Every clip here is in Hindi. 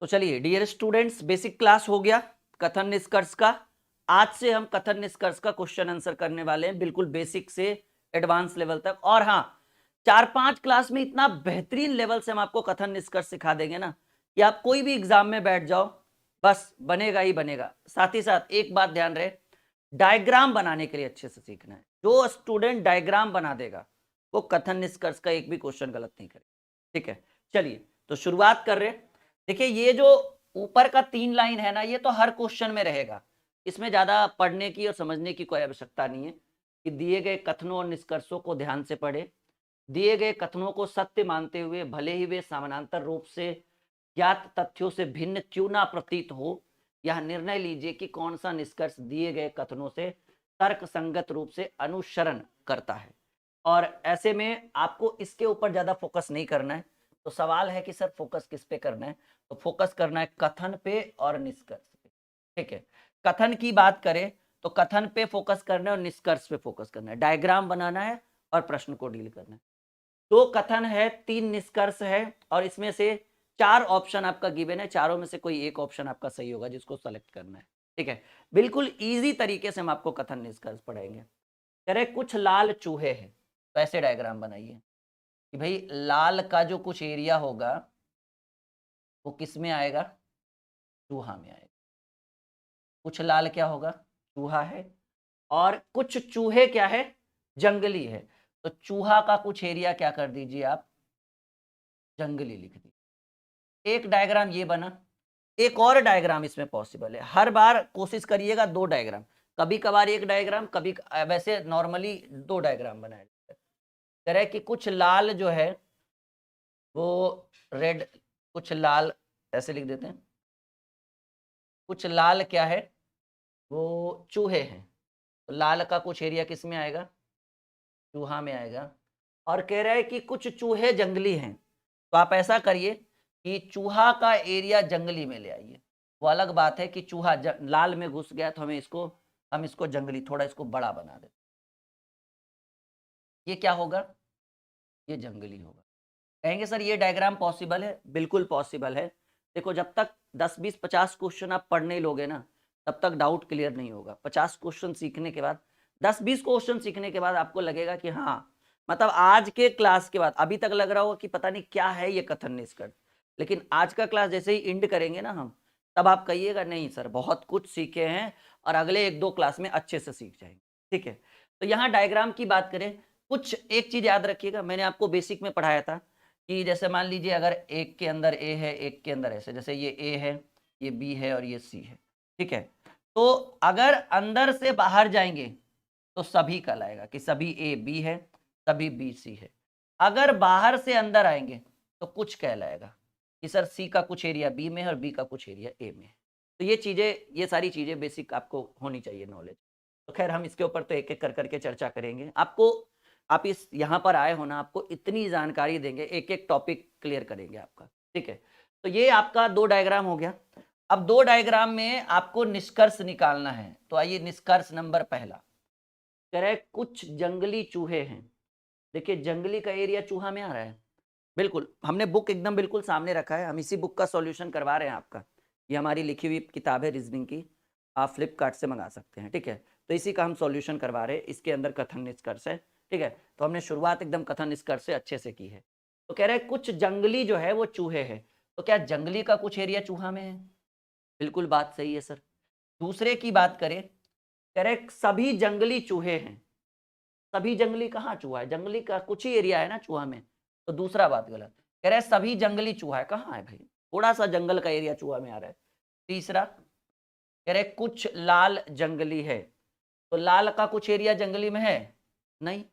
तो चलिए डियर स्टूडेंट्स, बेसिक क्लास हो गया कथन निष्कर्ष का। आज से हम कथन निष्कर्ष का क्वेश्चन आंसर करने वाले हैं, बिल्कुल बेसिक से एडवांस लेवल तक। और हाँ, 4-5 क्लास में इतना बेहतरीन लेवल से हम आपको कथन निष्कर्ष सिखा देंगे ना कि आप कोई भी एग्जाम में बैठ जाओ, बस बनेगा ही बनेगा। साथ ही साथ एक बात ध्यान रहे, डायग्राम बनाने के लिए अच्छे से सीखना है। जो स्टूडेंट डायग्राम बना देगा वो कथन निष्कर्ष का एक भी क्वेश्चन गलत नहीं करेगा। ठीक है, चलिए तो शुरुआत कर रहे। देखिए ये जो ऊपर का 3 लाइन है ना, ये तो हर क्वेश्चन में रहेगा, इसमें ज्यादा पढ़ने की और समझने की कोई आवश्यकता नहीं है कि दिए गए कथनों और निष्कर्षों को ध्यान से पढ़े। दिए गए कथनों को सत्य मानते हुए भले ही वे समानांतर रूप से ज्ञात तथ्यों से भिन्न क्यों ना प्रतीत हो, यह निर्णय लीजिए कि कौन सा निष्कर्ष दिए गए कथनों से तर्क संगत रूप से अनुसरण करता है। और ऐसे में आपको इसके ऊपर ज्यादा फोकस नहीं करना है। तो सवाल है कि सर फोकस किस पे करना है, तो फोकस करना है कथन पे और निष्कर्ष पे। ठीक है, कथन की बात करें तो कथन पे फोकस करना है और निष्कर्ष पे फोकस करना है, डायग्राम बनाना है और प्रश्न को डील करना है। 2 कथन है, 3 निष्कर्ष है और इसमें से 4 ऑप्शन आपका गिवन है, चारों में से कोई एक ऑप्शन आपका सही होगा जिसको सेलेक्ट करना है। ठीक है, बिल्कुल इजी तरीके से हम आपको कथन निष्कर्ष पढ़ाएंगे। कह रहे कुछ लाल चूहे हैं, तो ऐसे डायग्राम बनाइए कि भाई लाल का जो कुछ एरिया होगा वो किस में आएगा, चूहा में आएगा। कुछ लाल क्या होगा, चूहा है, और कुछ चूहे क्या है, जंगली है। तो चूहा का कुछ एरिया क्या कर दीजिए आप, जंगली लिख दीजिए। एक डायग्राम ये बना। एक और डायग्राम इसमें पॉसिबल है, हर बार कोशिश करिएगा 2 डायग्राम, कभी कभार एक डायग्राम, कभी वैसे नॉर्मली 2 डायग्राम बनाए जाते हैं। कह रहे कि कुछ लाल जो है वो रेड, कुछ लाल ऐसे लिख देते हैं, कुछ लाल क्या है, वो चूहे हैं। तो लाल का कुछ एरिया किस में आएगा, चूहा में आएगा। और कह रहा है कि कुछ चूहे जंगली हैं, तो आप ऐसा करिए कि चूहा का एरिया जंगली में ले आइए। वो अलग बात है कि चूहा लाल में घुस गया तो हम इसको जंगली, थोड़ा इसको बड़ा बना देते। ये क्या होगा, ये जंगली होगा। कहेंगे सर ये डायग्राम पॉसिबल है, बिल्कुल पॉसिबल है। देखो जब तक 10-20-50 क्वेश्चन आप पढ़ नहीं लोगे ना, तब तक डाउट क्लियर नहीं होगा। 50 क्वेश्चन सीखने के बाद, 10-20 क्वेश्चन सीखने के बाद आपको लगेगा कि हाँ, मतलब आज के क्लास के बाद अभी तक लग रहा होगा कि पता नहीं क्या है ये कथन निष्कर्ष, लेकिन आज का क्लास जैसे ही एंड करेंगे ना हम, तब आप कहिएगा नहीं सर बहुत कुछ सीखे हैं और अगले 1-2 क्लास में अच्छे से सीख जाएंगे। ठीक है, तो यहाँ डायग्राम की बात करें, कुछ एक चीज याद रखिएगा, मैंने आपको बेसिक में पढ़ाया था कि जैसे मान लीजिए अगर एक के अंदर ए है, एक के अंदर ऐसे, जैसे ये ए है, ये बी है और ये सी है। ठीक है, तो अगर अंदर से बाहर जाएंगे तो सभी कहलाएगा कि सभी ए बी है, सभी बी सी है। अगर बाहर से अंदर आएंगे तो कुछ कहलाएगा कि सर सी का कुछ एरिया बी में है और बी का कुछ एरिया ए में है। तो ये चीजें, ये सारी चीजें बेसिक आपको होनी चाहिए नॉलेज। तो खैर हम इसके ऊपर तो एक एक कर करके चर्चा करेंगे। आपको, आप इस यहाँ पर आए हो ना, आपको इतनी जानकारी देंगे, एक एक टॉपिक क्लियर करेंगे आपका। ठीक है, तो ये आपका 2 डायग्राम हो गया। अब 2 डायग्राम में आपको निष्कर्ष निकालना है, तो आइए निष्कर्ष नंबर पहला। कह रहे कुछ जंगली चूहे हैं। देखिए जंगली का एरिया चूहा में आ रहा है, बिल्कुल हमने बुक एकदम बिल्कुल सामने रखा है, हम इसी बुक का सॉल्यूशन करवा रहे हैं आपका। ये हमारी लिखी हुई किताब है रीजनिंग की, आप फ्लिपकार्ट से मंगा सकते हैं। ठीक है, तो इसी का हम सॉल्यूशन करवा रहे हैं, इसके अंदर कथन निष्कर्ष है। ठीक है, तो हमने शुरुआत एकदम कथन निष्कर्ष से अच्छे से की है। तो कह रहे हैं कुछ जंगली जो है वो चूहे हैं, तो क्या जंगली का कुछ एरिया चूहा में है, बिल्कुल बात सही है सर। दूसरे की बात करें, कह रहे सभी जंगली चूहे हैं। सभी जंगली कहाँ चूहा है, जंगली का कुछ ही एरिया है ना चूहा में, तो दूसरा बात गलत। कह रहे सभी जंगली चूहा है, कहाँ है भाई, थोड़ा सा जंगल का एरिया चूहा में आ रहा है। तीसरा कह रहे कुछ लाल जंगली है, तो लाल का कुछ एरिया जंगली में है नहीं,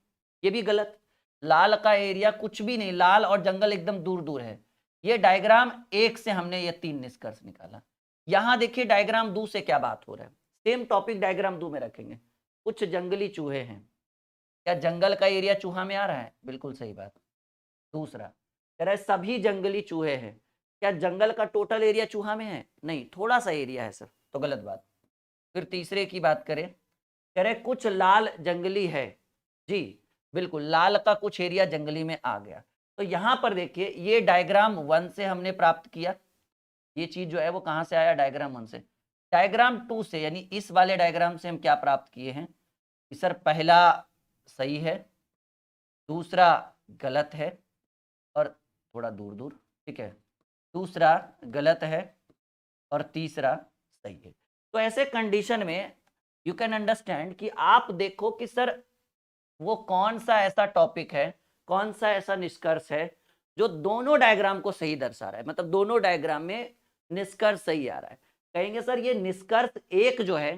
ये भी गलत। लाल का एरिया कुछ भी नहीं, लाल और जंगल एकदम दूर दूर है। ये डायग्राम 1 से हमने ये 3 निष्कर्ष निकाला। यहां देखिए डायग्राम 2 से क्या बात हो रहा है, सेम टॉपिक डायग्राम 2 में रखेंगे। कुछ जंगली चूहे हैं, क्या जंगल का एरिया चूहा में आ रहा है, बिल्कुल सही बात। दूसरा कह रहा है सभी जंगली चूहे हैं, क्या जंगल का टोटल एरिया चूहा में है, नहीं थोड़ा सा एरिया है सर, तो गलत बात। फिर तीसरे की बात करें, कह रहे कुछ लाल जंगली है, जी बिल्कुल लाल का कुछ एरिया जंगली में आ गया। तो यहां पर देखिए ये डायग्राम 1 से हमने प्राप्त किया, ये चीज जो है वो कहाँ से आया, डायग्राम 1 से। डायग्राम 2 से यानी इस वाले डायग्राम से हम क्या प्राप्त किए हैं कि सर पहला सही है, दूसरा गलत है, और थोड़ा दूर दूर, ठीक है, दूसरा गलत है और तीसरा सही है। तो ऐसे कंडीशन में यू कैन अंडरस्टैंड कि आप देखो कि सर वो कौन सा ऐसा टॉपिक है, कौन सा ऐसा निष्कर्ष है जो दोनों डायग्राम को सही दर्शा रहा है, मतलब दोनों डायग्राम में निष्कर्ष सही आ रहा है। कहेंगे सर ये निष्कर्ष एक जो है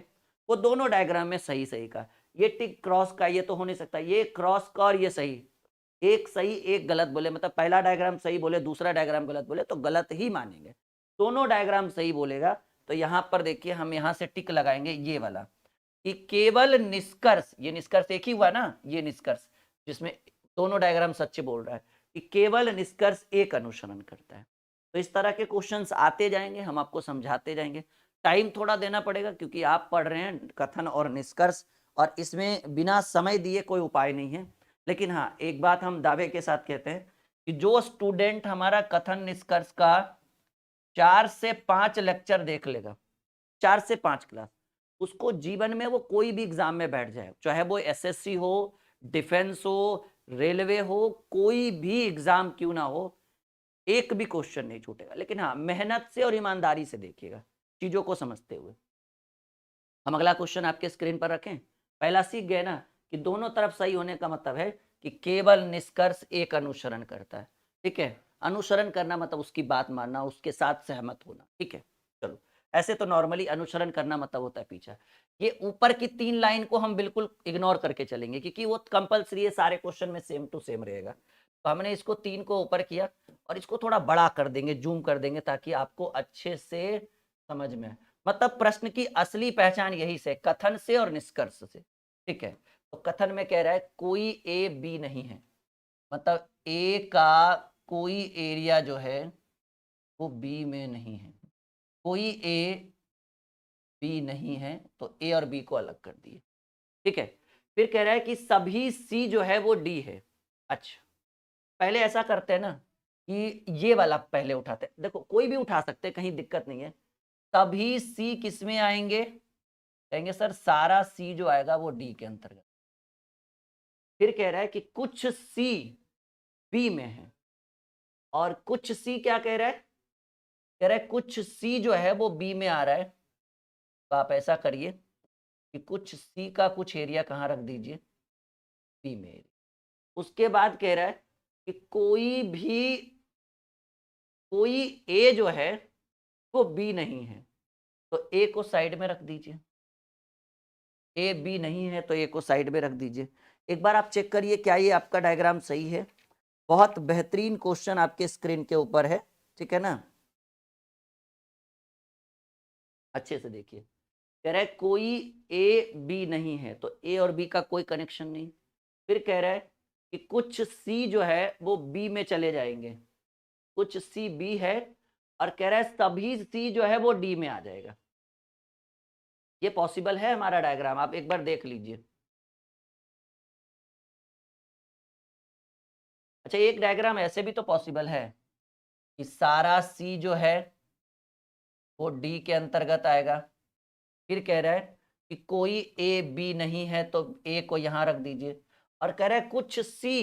वो दोनों डायग्राम में सही सही का, ये टिक क्रॉस का ये तो हो नहीं सकता, ये क्रॉस का और ये सही, एक सही एक गलत बोले, मतलब पहला डायग्राम सही बोले दूसरा डायग्राम गलत बोले तो गलत ही मानेंगे। दोनों डायग्राम सही बोलेगा तो यहाँ पर देखिए हम यहाँ से टिक लगाएंगे ये वाला कि केवल निष्कर्ष, ये निष्कर्ष एक ही हुआ ना, ये निष्कर्ष जिसमें दोनों डायग्राम सच्चे बोल रहा है कि केवल निष्कर्ष एक अनुसरण करता है। तो इस तरह के क्वेश्चंस आते जाएंगे, हम आपको समझाते जाएंगे। टाइम थोड़ा देना पड़ेगा क्योंकि आप पढ़ रहे हैं कथन और निष्कर्ष, और इसमें बिना समय दिए कोई उपाय नहीं है। लेकिन हाँ, एक बात हम दावे के साथ कहते हैं कि जो स्टूडेंट हमारा कथन निष्कर्ष का 4 से 5 लेक्चर देख लेगा, 4 से 5 क्लास, उसको जीवन में वो कोई भी एग्जाम में बैठ जाए, चाहे वो एसएससी हो, डिफेंस हो, रेलवे हो, कोई भी एग्जाम क्यों ना हो, एक भी क्वेश्चन नहीं छूटेगा। लेकिन हाँ, मेहनत से और ईमानदारी से देखिएगा, चीजों को समझते हुए। हम अगला क्वेश्चन आपके स्क्रीन पर रखें। पहला सीख गए ना कि दोनों तरफ सही होने का मतलब है कि केवल निष्कर्ष एक अनुसरण करता है, ठीक है। अनुसरण करना मतलब उसकी बात मानना, उसके साथ सहमत होना, ठीक है। चलो, ऐसे तो नॉर्मली अनुसरण करना मतलब होता है पीछा। ये ऊपर की 3 लाइन को हम बिल्कुल इग्नोर करके चलेंगे क्योंकि वो कंपलसरी है, सारे क्वेश्चन में सेम टू सेम रहेगा। तो हमने इसको 3 को ऊपर किया और इसको थोड़ा बड़ा कर देंगे, जूम कर देंगे ताकि आपको अच्छे से समझ में आए। मतलब प्रश्न की असली पहचान यही से, कथन से और निष्कर्ष से, ठीक है। तो कथन में कह रहा है कोई ए बी नहीं है, मतलब ए का कोई एरिया जो है वो बी में नहीं है, कोई ए बी नहीं है, तो ए और बी को अलग कर दिए, ठीक है। फिर कह रहा है कि सभी सी जो है वो डी है। अच्छा, पहले ऐसा करते हैं ना कि ये वाला पहले उठाते हैं, देखो कोई भी उठा सकते हैं, कहीं दिक्कत नहीं है। सभी सी किस में आएंगे, कहेंगे सर सारा सी जो आएगा वो डी के अंतर्गत। फिर कह रहा है कि कुछ सी बी में है, और कुछ सी क्या कह रहा है, कह रहा है कुछ सी जो है वो बी में आ रहा है। तो आप ऐसा करिए कि कुछ सी का कुछ एरिया कहाँ रख दीजिए, बी में एरिया। उसके बाद कह रहा है कि कोई ए जो है वो बी नहीं है, तो ए को साइड में रख दीजिए। ए बी नहीं है तो ए को साइड में रख दीजिए। एक बार आप चेक करिए क्या ये आपका डायग्राम सही है। बहुत बेहतरीन क्वेश्चन आपके स्क्रीन के ऊपर है, ठीक है ना। अच्छे से देखिए, कह रहा है कोई ए बी नहीं है, तो ए और बी का कोई कनेक्शन नहीं। फिर कह रहा है कि कुछ सी जो है वो बी में चले जाएंगे, कुछ सी बी है, और कह रहा है सभी सी जो है वो डी में आ जाएगा। ये पॉसिबल है हमारा डायग्राम, आप एक बार देख लीजिए। अच्छा, एक डायग्राम ऐसे भी तो पॉसिबल है कि सारा सी जो है वो डी के अंतर्गत आएगा। फिर कह रहा है कि कोई ए बी नहीं है, तो ए को यहां रख दीजिए, और कह रहा है कुछ सी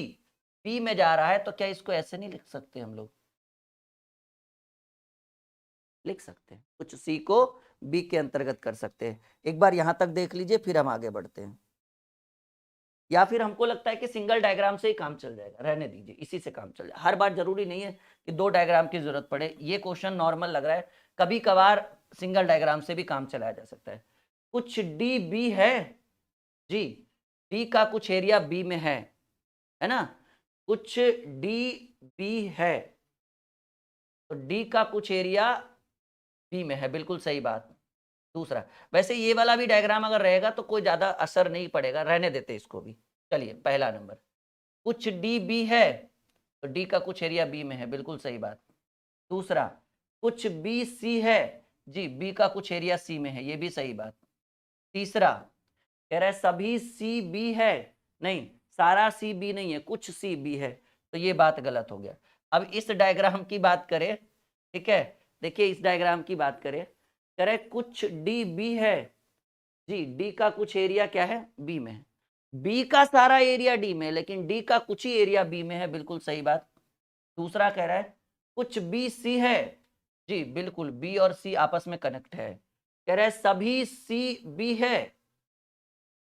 बी में जा रहा है, तो क्या इसको ऐसे नहीं लिख सकते हम लोग, लिख सकते हैं, कुछ सी को बी के अंतर्गत कर सकते हैं। एक बार यहां तक देख लीजिए फिर हम आगे बढ़ते हैं। या फिर हमको लगता है कि सिंगल डायग्राम से ही काम चल जाएगा, रहने दीजिए, इसी से काम चल जाए। हर बार जरूरी नहीं है कि 2 डायग्राम की जरूरत पड़े। ये क्वेश्चन नॉर्मल लग रहा है, कभी कभार सिंगल डायग्राम से भी काम चलाया जा सकता है। कुछ डी बी है जी, डी का कुछ एरिया बी में है ना, कुछ डी बी है, तो डी का कुछ एरिया बी में है, बिल्कुल सही बात। दूसरा, वैसे ये वाला भी डायग्राम अगर रहेगा तो कोई ज्यादा असर नहीं पड़ेगा, रहने देते इसको भी। चलिए, पहला नंबर, कुछ डी बी है, तो डी का कुछ एरिया बी में है, बिल्कुल सही बात। दूसरा, कुछ बी सी है जी, बी का कुछ एरिया सी में है, ये भी सही बात। तीसरा, कह रहा है सभी सी बी है, नहीं, सारा सी बी नहीं है, कुछ सी बी है, तो ये बात गलत हो गया। अब इस डायग्राम की बात करें, ठीक है, देखिए इस डायग्राम की बात करें, कह रहे कुछ डी बी है जी, डी का कुछ एरिया क्या है, बी में है। बी का सारा एरिया डी में है, लेकिन डी का कुछ ही एरिया बी में है, बिल्कुल सही बात। दूसरा कह रहा है कुछ बी सी है जी, बिल्कुल बी और सी आपस में कनेक्ट है। कह रहा है सभी सी बी है,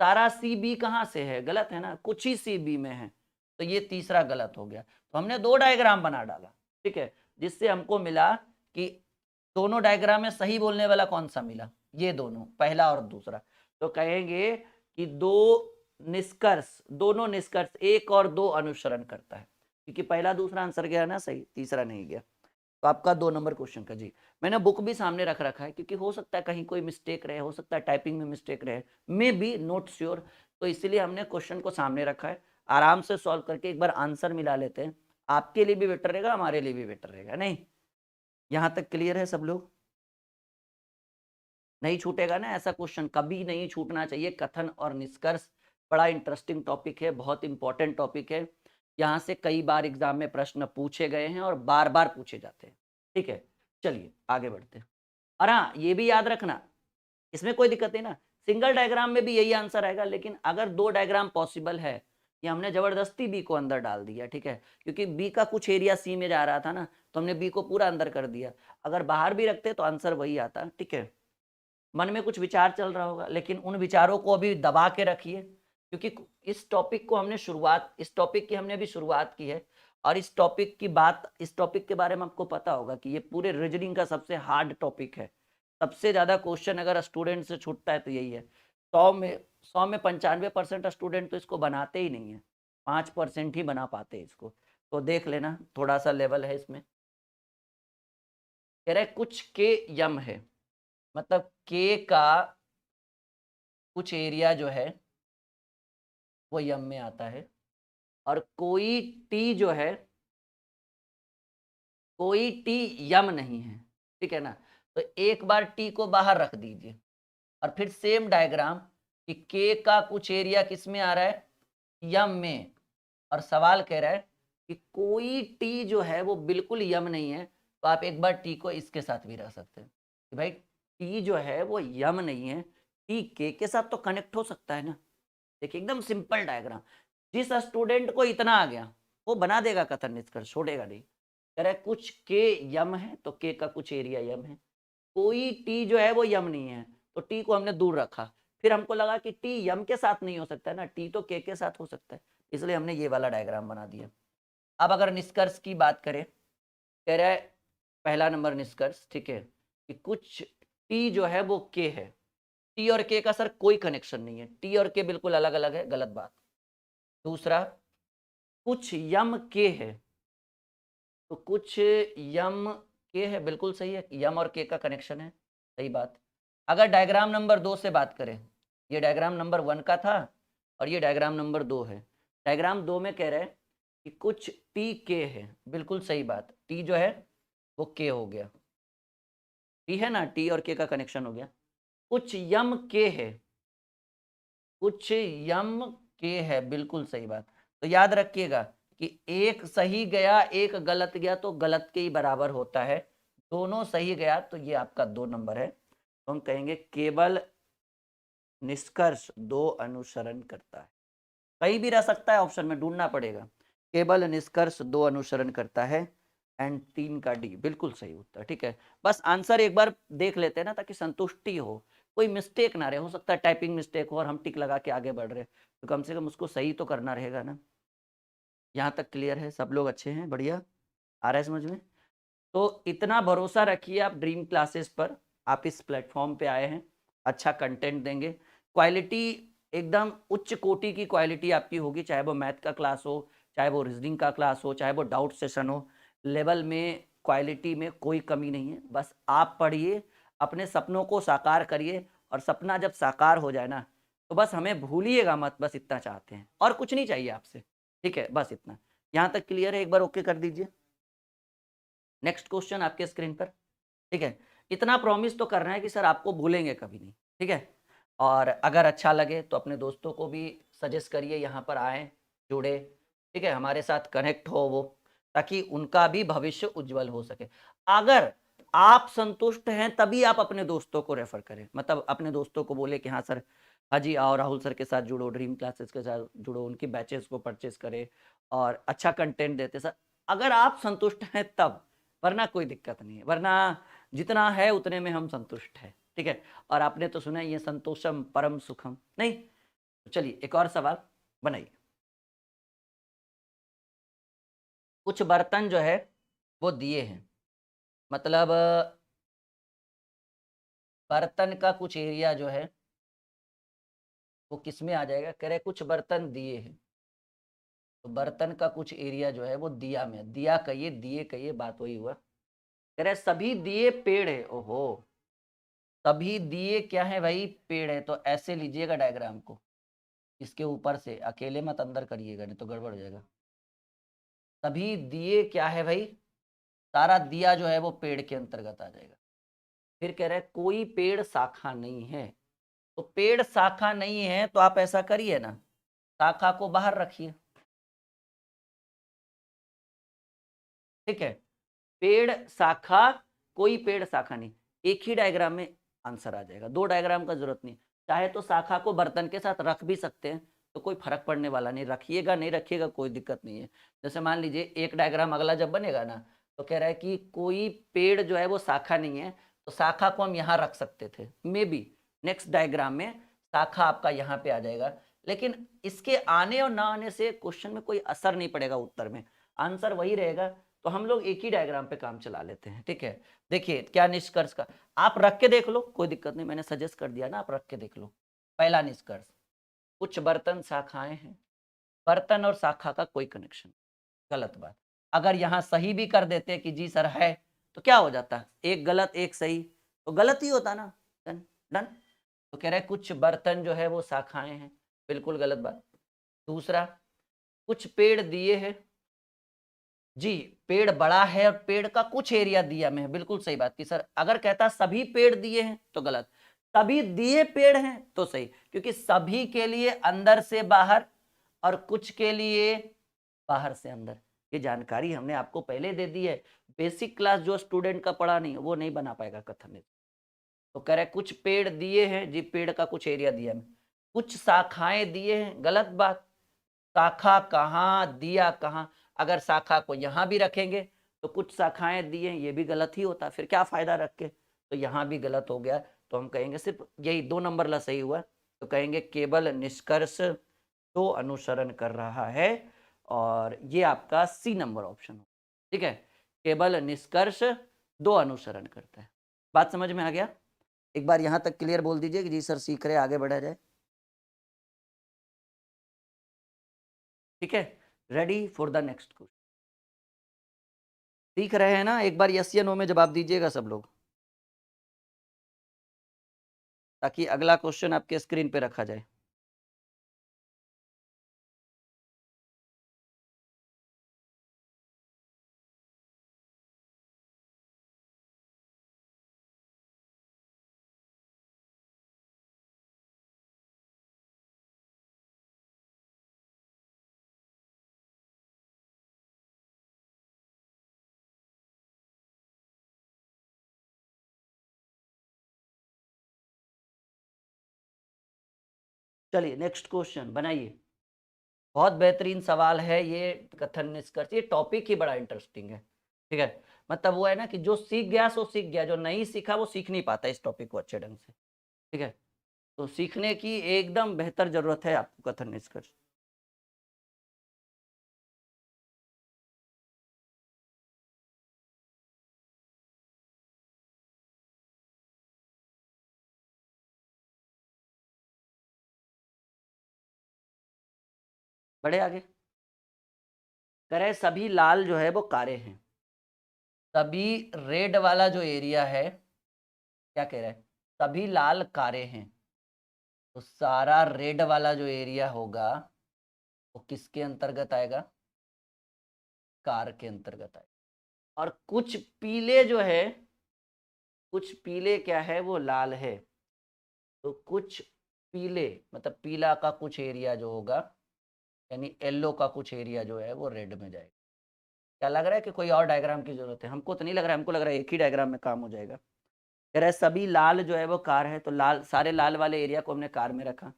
सारा सी बी कहां से है, गलत है ना, कुछ ही सी बी में है, तो ये तीसरा गलत हो गया। तो हमने दो डायग्राम बना डाला, ठीक है, जिससे हमको मिला कि दोनों डायग्राम में सही बोलने वाला कौन सा मिला, ये दोनों, पहला और दूसरा। तो कहेंगे कि दोनों निष्कर्ष एक और दो अनुसरण करता है, क्योंकि पहला दूसरा आंसर गया ना सही, तीसरा नहीं गया। तो आपका 2 नंबर क्वेश्चन का जी, मैंने बुक भी सामने रख रखा है, क्योंकि हो सकता है कहीं कोई मिस्टेक रहे, हो सकता है टाइपिंग में मिस्टेक रहे, मे बी नॉट श्योर, तो इसलिए हमने क्वेश्चन को सामने रखा है। आराम से सॉल्व करके एक बार आंसर मिला लेते हैं, आपके लिए भी बेटर रहेगा, हमारे लिए भी बेटर रहेगा। नहीं, यहां तक क्लियर है सब लोग? नहीं छूटेगा ना ऐसा क्वेश्चन, कभी नहीं छूटना चाहिए। कथन और निष्कर्ष बड़ा इंटरेस्टिंग टॉपिक है, बहुत इंपॉर्टेंट टॉपिक है, यहाँ से कई बार एग्जाम में प्रश्न पूछे गए हैं और बार बार पूछे जाते हैं, ठीक है। चलिए आगे बढ़ते हैं। और हाँ, ये भी याद रखना, इसमें कोई दिक्कत नहीं ना, सिंगल डायग्राम में भी यही आंसर आएगा, लेकिन अगर दो डायग्राम पॉसिबल है, ये हमने जबरदस्ती बी को अंदर डाल दिया, ठीक है, क्योंकि बी का कुछ एरिया सी में जा रहा था ना, तो हमने बी को पूरा अंदर कर दिया। अगर बाहर भी रखते तो आंसर वही आता, ठीक है। मन में कुछ विचार चल रहा होगा, लेकिन उन विचारों को अभी दबा के रखिए, क्योंकि इस टॉपिक को हमने इस टॉपिक की हमने अभी शुरुआत की है, और इस टॉपिक के बारे में आपको पता होगा कि ये पूरे रीजनिंग का सबसे हार्ड टॉपिक है। सबसे ज्यादा क्वेश्चन अगर स्टूडेंट से छूटता है तो यही है। 100 में 95% स्टूडेंट तो इसको बनाते ही नहीं है, 5% ही बना पाते इसको। तो देख लेना, थोड़ा सा लेवल है इसमें। कह रहे कुछ के यम है, मतलब के का कुछ एरिया जो है वो यम में आता है, और कोई टी जो है, कोई टी यम नहीं है, ठीक है ना। तो एक बार टी को बाहर रख दीजिए, और फिर सेम डायग्राम कि के का कुछ एरिया किस में आ रहा है, यम में, और सवाल कह रहा है कि कोई टी जो है वो बिल्कुल यम नहीं है, तो आप एक बार टी को इसके साथ भी रख सकते हैं कि भाई टी जो है वो यम नहीं है, टी के साथ तो कनेक्ट हो सकता है ना। देखिए एकदम सिंपल डायग्राम, जिस स्टूडेंट को इतना आ गया वो बना देगा कथन निष्कर्ष, छोड़ेगा नहीं। कह रहा है कुछ के यम है, तो के का कुछ एरिया यम है, कोई टी जो है वो यम नहीं है, तो टी को हमने दूर रखा। फिर हमको लगा कि टी यम के साथ नहीं हो सकता है ना, टी तो के साथ हो सकता है, इसलिए हमने ये वाला डायग्राम बना दिया। अब अगर निष्कर्ष की बात करें, कह रहा है पहला नंबर निष्कर्ष, ठीक है, कि कुछ टी जो है वो के है, टी और के का सर कोई कनेक्शन नहीं है, टी और के बिल्कुल अलग अलग है, गलत बात। दूसरा, कुछ यम के है, तो कुछ यम के है, बिल्कुल सही है, यम और के का कनेक्शन है, सही बात। अगर डायग्राम नंबर 2 से बात करें, ये डायग्राम नंबर 1 का था और ये डायग्राम नंबर 2 है। डायग्राम 2 में कह रहे हैं कि कुछ टी के है, बिल्कुल सही बात, टी जो है वो के हो गया, टी है ना, टी और के का कनेक्शन हो गया। कुछ यम के है, कुछ यम के है, बिल्कुल सही बात। तो याद रखिएगा कि एक सही गया एक गलत गया तो गलत के ही बराबर होता है, दोनों सही गया तो ये आपका 2 नंबर है। तो हम कहेंगे केवल निष्कर्ष 2 अनुसरण करता है, कहीं भी रह सकता है, ऑप्शन में ढूंढना पड़ेगा। केवल निष्कर्ष 2 अनुसरण करता है, एंड 3 का डी बिल्कुल सही उत्तर, ठीक है। बस आंसर एक बार देख लेते हैं ना, ताकि संतुष्टि हो, कोई मिस्टेक ना रहे, हो सकता है टाइपिंग मिस्टेक हो और हम टिक लगा के आगे बढ़ रहे, तो कम से कम उसको सही तो करना रहेगा ना। यहाँ तक क्लियर है, सब लोग अच्छे हैं, बढ़िया, आ रहा है समझ में? तो इतना भरोसा रखिए आप ड्रीम क्लासेस पर, आप इस प्लेटफॉर्म पे आए हैं, अच्छा कंटेंट देंगे, क्वालिटी एकदम उच्च कोटि की क्वालिटी आपकी होगी, चाहे वो मैथ का क्लास हो, चाहे वो रीजनिंग का क्लास हो, चाहे वो डाउट सेशन हो, लेवल में क्वालिटी में कोई कमी नहीं है। बस आप पढ़िए, अपने सपनों को साकार करिए, और सपना जब साकार हो जाए ना, तो बस हमें भूलिएगा मत, बस इतना चाहते हैं, और कुछ नहीं चाहिए आपसे, ठीक है, बस इतना। यहाँ तक क्लियर है? एक बार ओके कर दीजिए। नेक्स्ट क्वेश्चन आपके स्क्रीन पर, ठीक है। इतना प्रॉमिस तो करना है कि सर आपको भूलेंगे कभी नहीं, ठीक है। और अगर अच्छा लगे तो अपने दोस्तों को भी सजेस्ट करिए, यहाँ पर आए, जुड़े, ठीक है, हमारे साथ कनेक्ट हो वो, ताकि उनका भी भविष्य उज्जवल हो सके। अगर आप संतुष्ट हैं तभी आप अपने दोस्तों को रेफर करें, मतलब अपने दोस्तों को बोले कि हाँ सर, हाँ जी आओ राहुल सर के साथ जुड़ो, ड्रीम क्लासेस के साथ जुड़ो, उनकी बैचेस को परचेस करें और अच्छा कंटेंट देते सर, अगर आप संतुष्ट हैं तब, वरना कोई दिक्कत नहीं है, वरना जितना है उतने में हम संतुष्ट हैं, ठीक है। और आपने तो सुना ये संतोषम परम सुखम, नहीं? तो चलिए एक और सवाल बनाइए। कुछ बर्तन जो है वो दिए हैं, मतलब बर्तन का कुछ एरिया जो है वो किस में आ जाएगा, कह रहे कुछ बर्तन दिए हैं, तो बर्तन का कुछ एरिया जो है वो दिया में, दिया कहिए दिए कहिए, बात वही हुआ। कह रहे सभी दिए पेड़ है, ओहो, सभी दिए क्या है भाई, पेड़ है, तो ऐसे लीजिएगा डायग्राम को, इसके ऊपर से अकेले मत अंदर करिएगा नहीं तो गड़बड़ हो जाएगा। सभी दिए क्या है भाई, सारा दिया जो है वो पेड़ के अंतर्गत आ जाएगा। फिर कह रहे कोई पेड़ शाखा नहीं है, तो पेड़ शाखा नहीं है तो आप ऐसा करिए ना, शाखा को बाहर रखिए, ठीक है। पेड़ शाखा, कोई पेड़ शाखा नहीं, एक ही डायग्राम में आंसर आ जाएगा, दो डायग्राम का जरूरत नहीं। चाहे तो शाखा को बर्तन के साथ रख भी सकते हैं, तो कोई फर्क पड़ने वाला नहीं, रखिएगा नहीं रखिएगा कोई दिक्कत नहीं है। जैसे मान लीजिए एक डायग्राम अगला जब बनेगा ना, तो कह रहा है कि कोई पेड़ जो है वो शाखा नहीं है, तो शाखा को हम यहाँ रख सकते थे, मे बी नेक्स्ट डायग्राम में शाखा आपका यहाँ पे आ जाएगा, लेकिन इसके आने और ना आने से क्वेश्चन में कोई असर नहीं पड़ेगा, उत्तर में आंसर वही रहेगा। तो हम लोग एक ही डायग्राम पे काम चला लेते हैं, ठीक है। देखिए क्या निष्कर्ष का, आप रख के देख लो कोई दिक्कत नहीं, मैंने सजेस्ट कर दिया ना, आप रख के देख लो। पहला निष्कर्ष, कुछ बर्तन शाखाएं हैं, बर्तन और शाखा का कोई कनेक्शन, गलत बात। अगर यहाँ सही भी कर देते कि जी सर है, तो क्या हो जाता, एक गलत एक सही, तो गलत ही होता ना, डन डन। तो कह रहे कुछ बर्तन जो है वो शाखाएं हैं, बिल्कुल गलत बात। दूसरा, कुछ पेड़ दिए हैं, जी पेड़ बड़ा है और पेड़ का कुछ एरिया दिया में है, बिल्कुल सही बात की सर। अगर कहता सभी पेड़ दिए हैं तो गलत, सभी दिए पेड़ हैं तो सही, क्योंकि सभी के लिए अंदर से बाहर और कुछ के लिए बाहर से अंदर, ये जानकारी हमने आपको पहले दे दी है। बेसिक क्लास जो स्टूडेंट का पढ़ा नहीं वो नहीं बना पाएगा कथन में। तो कह रहे कुछ पेड़ दिए हैं, जी पेड़ का कुछ एरिया दिया में, कुछ शाखाएं दिए हैं, गलत बात। शाखा कहाँ दिया कहाँ, अगर शाखा को यहाँ भी रखेंगे तो कुछ शाखाएं दिए, ये भी गलत ही होता, फिर क्या फायदा रख के, तो यहाँ भी गलत हो गया। तो हम कहेंगे सिर्फ यही दो नंबर ला सही हुआ, तो कहेंगे केवल निष्कर्ष तो अनुसरण कर रहा है, और ये आपका सी नंबर ऑप्शन हो, ठीक है। केवल निष्कर्ष दो अनुसरण करता है। बात समझ में आ गया? एक बार यहाँ तक क्लियर बोल दीजिए कि जी सर सीख रहे, आगे बढ़ा जाए, ठीक है। Ready for the next question, सीख रहे हैं ना? एक बार यस या नो में जवाब दीजिएगा सब लोग, ताकि अगला क्वेश्चन आपके स्क्रीन पे रखा जाए। चलिए नेक्स्ट क्वेश्चन बनाइए। बहुत बेहतरीन सवाल है ये, कथन निष्कर्ष, ये टॉपिक ही बड़ा इंटरेस्टिंग है, ठीक है। मतलब वो है ना कि जो सीख गया सो सीख गया, जो नहीं सीखा वो सीख नहीं पाता इस टॉपिक को अच्छे ढंग से, ठीक है। तो सीखने की एकदम बेहतर जरूरत है आपको कथन निष्कर्ष। बड़े आगे करे सभी लाल जो है वो कारे हैं, सभी रेड वाला जो एरिया है, क्या कह रहा है, सभी लाल कारे हैं, तो सारा रेड वाला जो एरिया होगा वो किसके अंतर्गत आएगा, कार के अंतर्गत आएगा। और कुछ पीले जो है, कुछ पीले क्या है वो लाल है, तो कुछ पीले मतलब पीला का कुछ एरिया जो होगा, यानी येलो का कुछ एरिया जो है वो रेड में जाएगा। क्या लग रहा है कि कोई और डायग्राम की जरूरत है? हमको तो नहीं लग रहा है, हमको लग रहा है एक ही डायग्राम में काम हो जाएगा। कह रहे सभी लाल जो है वो कार है, तो लाल, सारे लाल वाले एरिया को हमने कार में रखा।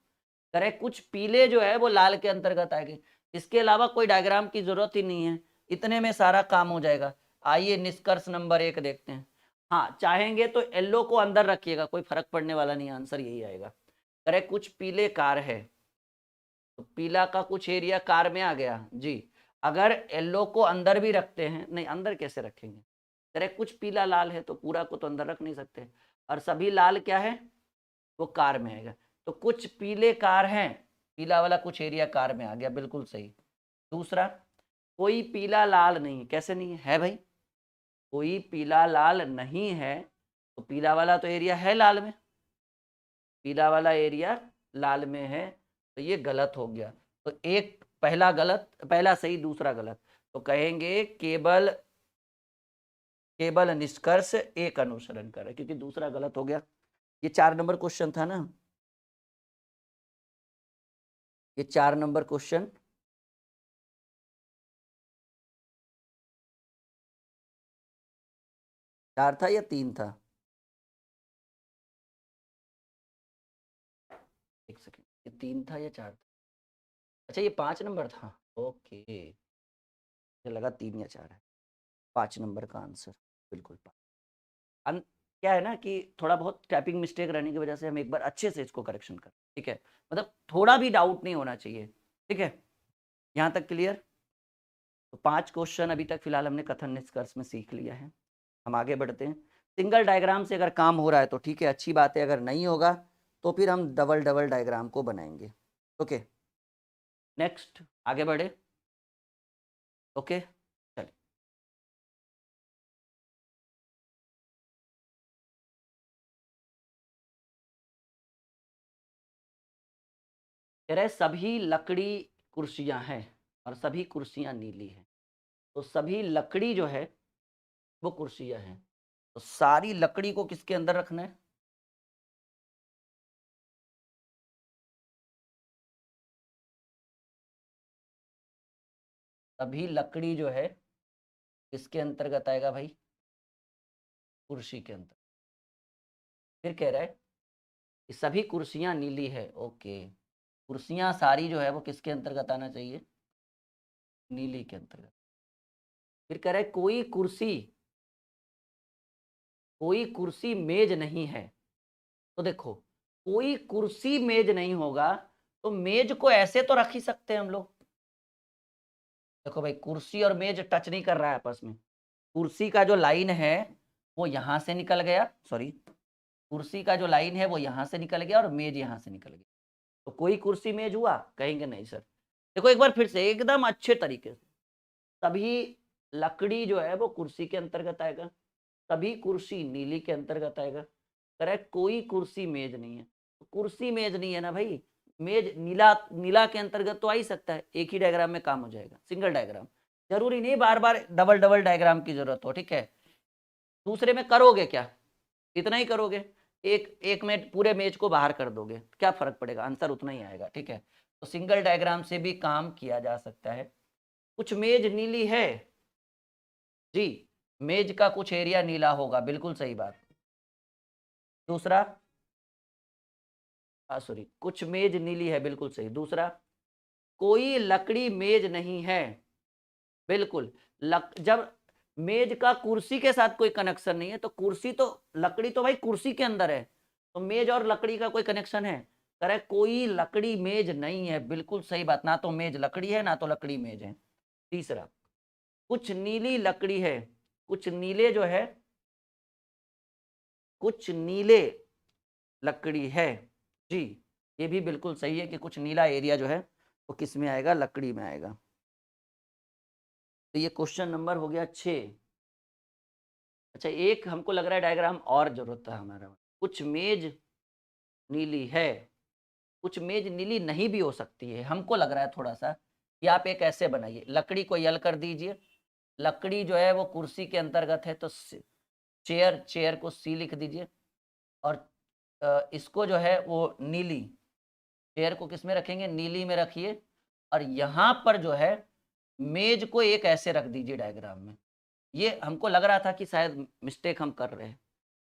कह रहे कुछ पीले जो है वो लाल के अंतर्गत आएंगे, इसके अलावा कोई डायग्राम की जरूरत ही नहीं है, इतने में सारा काम हो जाएगा। आइए निष्कर्ष नंबर 1 देखते हैं। हाँ, चाहेंगे तो येलो को अंदर रखिएगा, कोई फर्क पड़ने वाला नहीं, आंसर यही आएगा। कह रहे कुछ पीले कार है, तो पीला का कुछ एरिया कार में आ गया जी। अगर येलो को अंदर भी रखते हैं, नहीं अंदर कैसे रखेंगे, कह रहे कुछ पीला लाल है, तो पूरा को तो अंदर रख नहीं सकते, और सभी लाल क्या है, वो कार में आएगा। तो कुछ पीले कार हैं, पीला वाला कुछ एरिया कार में आ गया, बिल्कुल सही। दूसरा, कोई पीला लाल नहीं, कैसे नहीं है, है भाई, कोई पीला लाल नहीं है, तो पीला वाला तो एरिया है लाल में, पीला वाला एरिया लाल में है, तो ये गलत हो गया। तो एक पहला गलत, पहला सही दूसरा गलत, तो कहेंगे केवल केवल निष्कर्ष एक अनुसरण करे, क्योंकि दूसरा गलत हो गया। ये 4 नंबर क्वेश्चन था ना, ये 4 नंबर क्वेश्चन। चार था या 3 था? एक सेकेंड, ये 3 था या 4 था? अच्छा ये 5 नंबर था, ओके, मुझे लगा 3 या 4 है। 5 नंबर का आंसर बिल्कुल क्या है ना कि थोड़ा बहुत टाइपिंग मिस्टेक रहने की वजह से हम एक बार अच्छे से इसको करेक्शन करें, ठीक है, मतलब थोड़ा भी डाउट नहीं होना चाहिए, ठीक है, यहाँ तक क्लियर। तो 5 क्वेश्चन अभी तक फिलहाल हमने कथन निष्कर्ष में सीख लिया है। हम आगे बढ़ते हैं। सिंगल डायग्राम से अगर काम हो रहा है तो ठीक है, अच्छी बात है, अगर नहीं होगा तो फिर हम डबल डबल डायग्राम को बनाएंगे। ओके, नेक्स्ट आगे बढ़े। ओके, चलिए। कह रहे सभी लकड़ी कुर्सियां हैं और सभी कुर्सियां नीली हैं, तो सभी लकड़ी जो है वो कुर्सियां हैं, तो सारी लकड़ी को किसके अंदर रखना है? सभी लकड़ी जो है किसके अंतर्गत आएगा भाई? कुर्सी के अंतर। फिर कह रहा है कि सभी कुर्सियां नीली है, ओके, कुर्सियां सारी जो है वो किसके अंतर्गत आना चाहिए? नीली के अंतर्गत। फिर कह रहा है कोई कुर्सी मेज नहीं है, तो देखो कोई कुर्सी मेज नहीं होगा, तो मेज को ऐसे तो रख ही सकते हैं हम लोग। देखो भाई, कुर्सी और मेज टच नहीं कर रहा है आपस में, कुर्सी का जो लाइन है वो यहां से निकल गया, सॉरी, कुर्सी का जो लाइन है वो यहां से निकल गया और मेज यहां से निकल गया, तो कोई कुर्सी मेज हुआ? कहेंगे नहीं सर। देखो एक बार फिर से एकदम अच्छे तरीके से, तभी लकड़ी जो है वो कुर्सी के अंतर्गत आएगा, तभी कुर्सी नीली के अंतर्गत आएगा। करेक्ट, कोई कुर्सी मेज नहीं है, तो कुर्सी मेज नहीं है ना भाई, मेज नीला, नीला के अंतर्गत तो आ ही सकता है, एक ही डायग्राम में काम हो जाएगा, सिंगल डायग्राम, जरूरी नहीं बार बार डबल डबल डायग्राम की जरूरत हो, ठीक है। दूसरे में करोगे क्या, इतना ही करोगे, एक एक में पूरे मेज को बाहर कर दोगे, क्या फर्क पड़ेगा, आंसर उतना ही आएगा, ठीक है। तो सिंगल डायग्राम से भी काम किया जा सकता है। कुछ मेज नीली है जी, मेज का कुछ एरिया नीला होगा, बिल्कुल सही बात। दूसरा, सॉरी, कुछ मेज नीली है, बिल्कुल सही। दूसरा, कोई लकड़ी मेज नहीं है, बिल्कुल। जब मेज का कुर्सी के साथ कोई कनेक्शन नहीं है, तो कुर्सी तो, लकड़ी तो भाई कुर्सी के अंदर है, तो मेज और लकड़ी का कोई कनेक्शन है? करे कोई लकड़ी मेज नहीं है, बिल्कुल सही बात, ना तो मेज लकड़ी है ना तो लकड़ी मेज है। तीसरा, कुछ नीली लकड़ी है, कुछ नीले जो है, कुछ नीले लकड़ी है जी, ये भी बिल्कुल सही है कि कुछ नीला एरिया जो है वो किस में आएगा? लकड़ी में आएगा। तो ये क्वेश्चन नंबर हो गया 6। अच्छा, एक हमको लग रहा है डायग्राम और जरूरत था हमारा। कुछ मेज नीली है, कुछ मेज नीली नहीं भी हो सकती है, हमको लग रहा है थोड़ा सा कि आप एक ऐसे बनाइए, लकड़ी को यल कर दीजिए, लकड़ी जो है वो कुर्सी के अंतर्गत है, तो चेयर, चेयर को सी लिख दीजिए, और इसको जो है वो नीली, चेयर को किस में रखेंगे? नीली में रखिए, और यहाँ पर जो है मेज को एक ऐसे रख दीजिए डायग्राम में। ये हमको लग रहा था कि शायद मिस्टेक हम कर रहे हैं,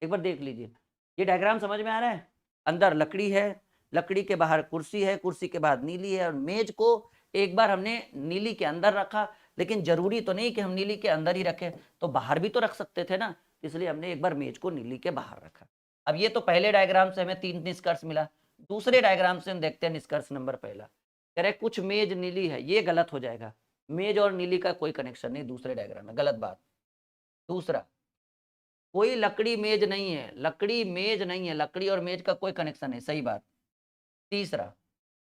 एक बार देख लीजिए। ये डायग्राम समझ में आ रहा है? अंदर लकड़ी है, लकड़ी के बाहर कुर्सी है, कुर्सी के बाद नीली है, और मेज को एक बार हमने नीली के अंदर रखा, लेकिन जरूरी तो नहीं कि हम नीली के अंदर ही रखें, तो बाहर भी तो रख सकते थे ना, इसलिए हमने एक बार मेज को नीली के बाहर रखा। अब ये तो पहले डायग्राम से हमें 3 निष्कर्ष मिला। दूसरे डायग्राम से हम देखते हैं निष्कर्ष नंबर पहला। कह रहे कुछ मेज नीली है, ये गलत हो जाएगा, मेज और नीली का कोई कनेक्शन नहीं दूसरे डायग्राम में, गलत बात। दूसरा, कोई लकड़ी मेज नहीं है, लकड़ी मेज नहीं है, लकड़ी और मेज का कोई कनेक्शन नहीं, सही बात। तीसरा,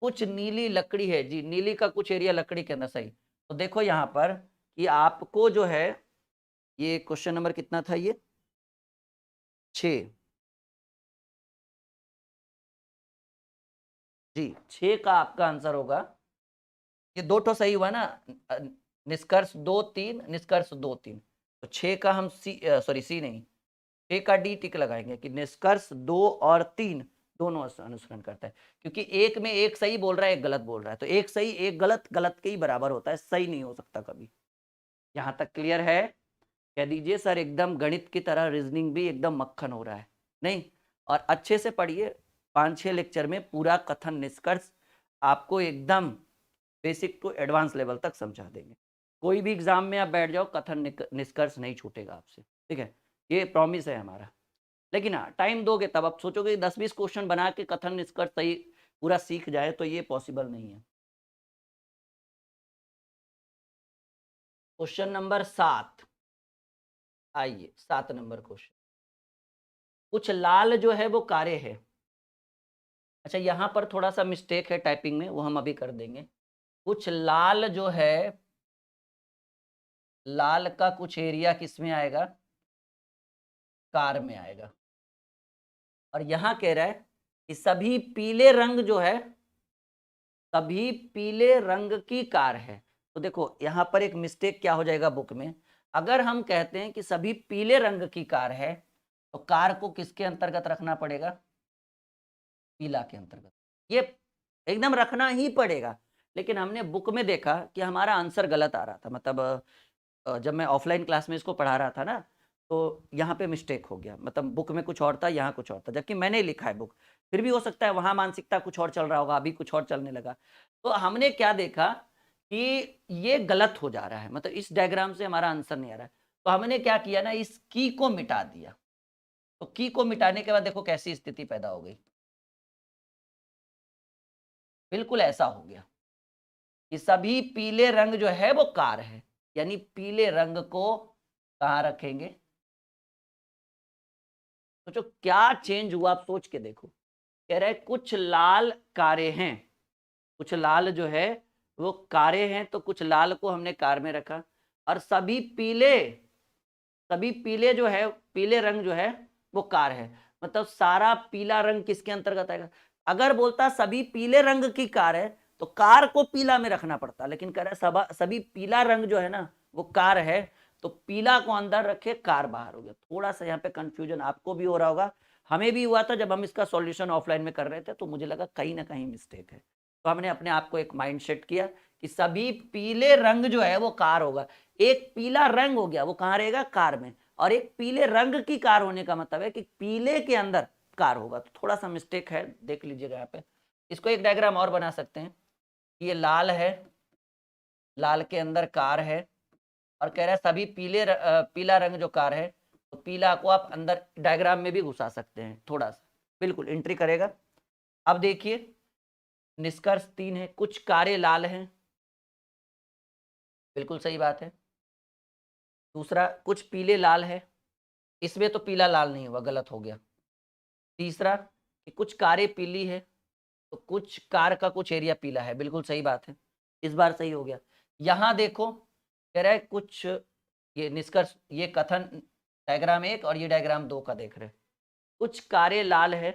कुछ नीली लकड़ी है, जी नीली का कुछ एरिया लकड़ी के अंदर, सही। तो देखो यहाँ पर कि आपको जो है, ये क्वेश्चन नंबर कितना था, ये 6, जी 6 का आपका आंसर होगा। ये 2 तो सही हुआ ना, निष्कर्ष 2 3, निष्कर्ष 2 3, तो 6 का हम सी नहीं, 6 का डी टिक लगाएंगे कि निष्कर्ष 2 और 3 दोनों अनुसरण करता है, क्योंकि एक में एक सही बोल रहा है, एक गलत बोल रहा है, तो एक सही एक गलत, गलत के ही बराबर होता है, सही नहीं हो सकता कभी। यहाँ तक क्लियर है? कह दीजिए सर एकदम गणित की तरह रीजनिंग भी एकदम मक्खन हो रहा है, नहीं? और अच्छे से पढ़िए, 5-6 लेक्चर में पूरा कथन निष्कर्ष आपको एकदम बेसिक टू एडवांस लेवल तक समझा देंगे। कोई भी एग्जाम में आप बैठ जाओ, कथन निष्कर्ष नहीं छूटेगा आपसे, ठीक है? ये प्रॉमिस है हमारा। लेकिन हाँ, टाइम दोगे तब आप सोचोगे 10-20 क्वेश्चन बना के कथन निष्कर्ष सही पूरा सीख जाए, तो ये पॉसिबल नहीं है। क्वेश्चन नंबर 7, आइए 7 नंबर क्वेश्चन। कुछ लाल जो है वो कारे है। अच्छा, यहाँ पर थोड़ा सा मिस्टेक है टाइपिंग में, वो हम अभी कर देंगे। कुछ लाल जो है, लाल का कुछ एरिया किस में आएगा? कार में आएगा। और यहाँ कह रहा है कि सभी पीले रंग जो है, सभी पीले रंग की कार है। तो देखो यहाँ पर एक मिस्टेक क्या हो जाएगा बुक में, अगर हम कहते हैं कि सभी पीले रंग की कार है, तो कार को किसके अंतर्गत रखना पड़ेगा? पीला के अंतर्गत। ये एकदम रखना ही पड़ेगा, लेकिन हमने बुक में देखा कि हमारा आंसर गलत आ रहा था, मतलब जब मैं ऑफलाइन क्लास में इसको पढ़ा रहा था ना, तो यहाँ पे मिस्टेक हो गया, मतलब बुक में कुछ और था, यहाँ कुछ और था, जबकि मैंने लिखा है बुक। फिर भी हो सकता है वहाँ मानसिकता कुछ और चल रहा होगा, अभी कुछ और चलने लगा। तो हमने क्या देखा कि ये गलत हो जा रहा है, मतलब इस डायग्राम से हमारा आंसर नहीं आ रहा है, तो हमने क्या किया ना, इस की को मिटा दिया। तो की को मिटाने के बाद देखो कैसी स्थिति पैदा हो गई, बिल्कुल ऐसा हो गया कि सभी पीले रंग जो है वो कार है, यानी पीले रंग को कहाँ रखेंगे? सोचो क्या चेंज हुआ, आप सोच के देखो। कह रहा है कुछ लाल कारें हैं, कुछ लाल जो है वो कारें हैं, तो कुछ लाल को हमने कार में रखा, और सभी पीले, सभी पीले जो है, पीले रंग जो है वो कार है, मतलब सारा पीला रंग किसके अंतर्गत आएगा? अगर बोलता सभी पीले रंग की कार है, तो कार को पीला में रखना पड़ता, लेकिन कह रहा है सभी पीला रंग जो है ना वो कार है, तो पीला को अंदर रखे, कार बाहर हो गया। थोड़ा सा यहाँ पे कंफ्यूजन आपको भी हो रहा होगा, हमें भी हुआ था जब हम इसका सॉल्यूशन ऑफलाइन में कर रहे थे, तो मुझे लगा कहीं ना कहीं मिस्टेक है, तो हमने अपने आप को एक माइंड सेट किया कि सभी पीले रंग जो है वो कार होगा। एक पीला रंग हो गया, वो कहाँ रहेगा? कार में। और एक पीले रंग की कार होने का मतलब है कि पीले के अंदर कार होगा, तो थोड़ा सा मिस्टेक है, देख लीजिएगा यहाँ पे। इसको एक डायग्राम और बना सकते हैं, ये लाल है, लाल के अंदर कार है, और कह रहा है सभी पीला रंग जो कार है, तो पीला को आप अंदर डायग्राम में भी घुसा सकते हैं, थोड़ा सा बिल्कुल एंट्री करेगा। अब देखिए निष्कर्ष 3 है, कुछ कारें लाल हैं, बिल्कुल सही बात है। दूसरा, कुछ पीले लाल है, इसमें तो पीला लाल नहीं हुआ, गलत हो गया। तीसरा, कि कुछ कारें पीली है, तो कुछ कार का कुछ एरिया पीला है, बिल्कुल सही बात है, इस बार सही हो गया। यहाँ देखो कह रहा है कुछ, ये निष्कर्ष, ये कथन डायग्राम 1 और ये डायग्राम 2 का देख रहे हैं। कुछ कारें लाल है,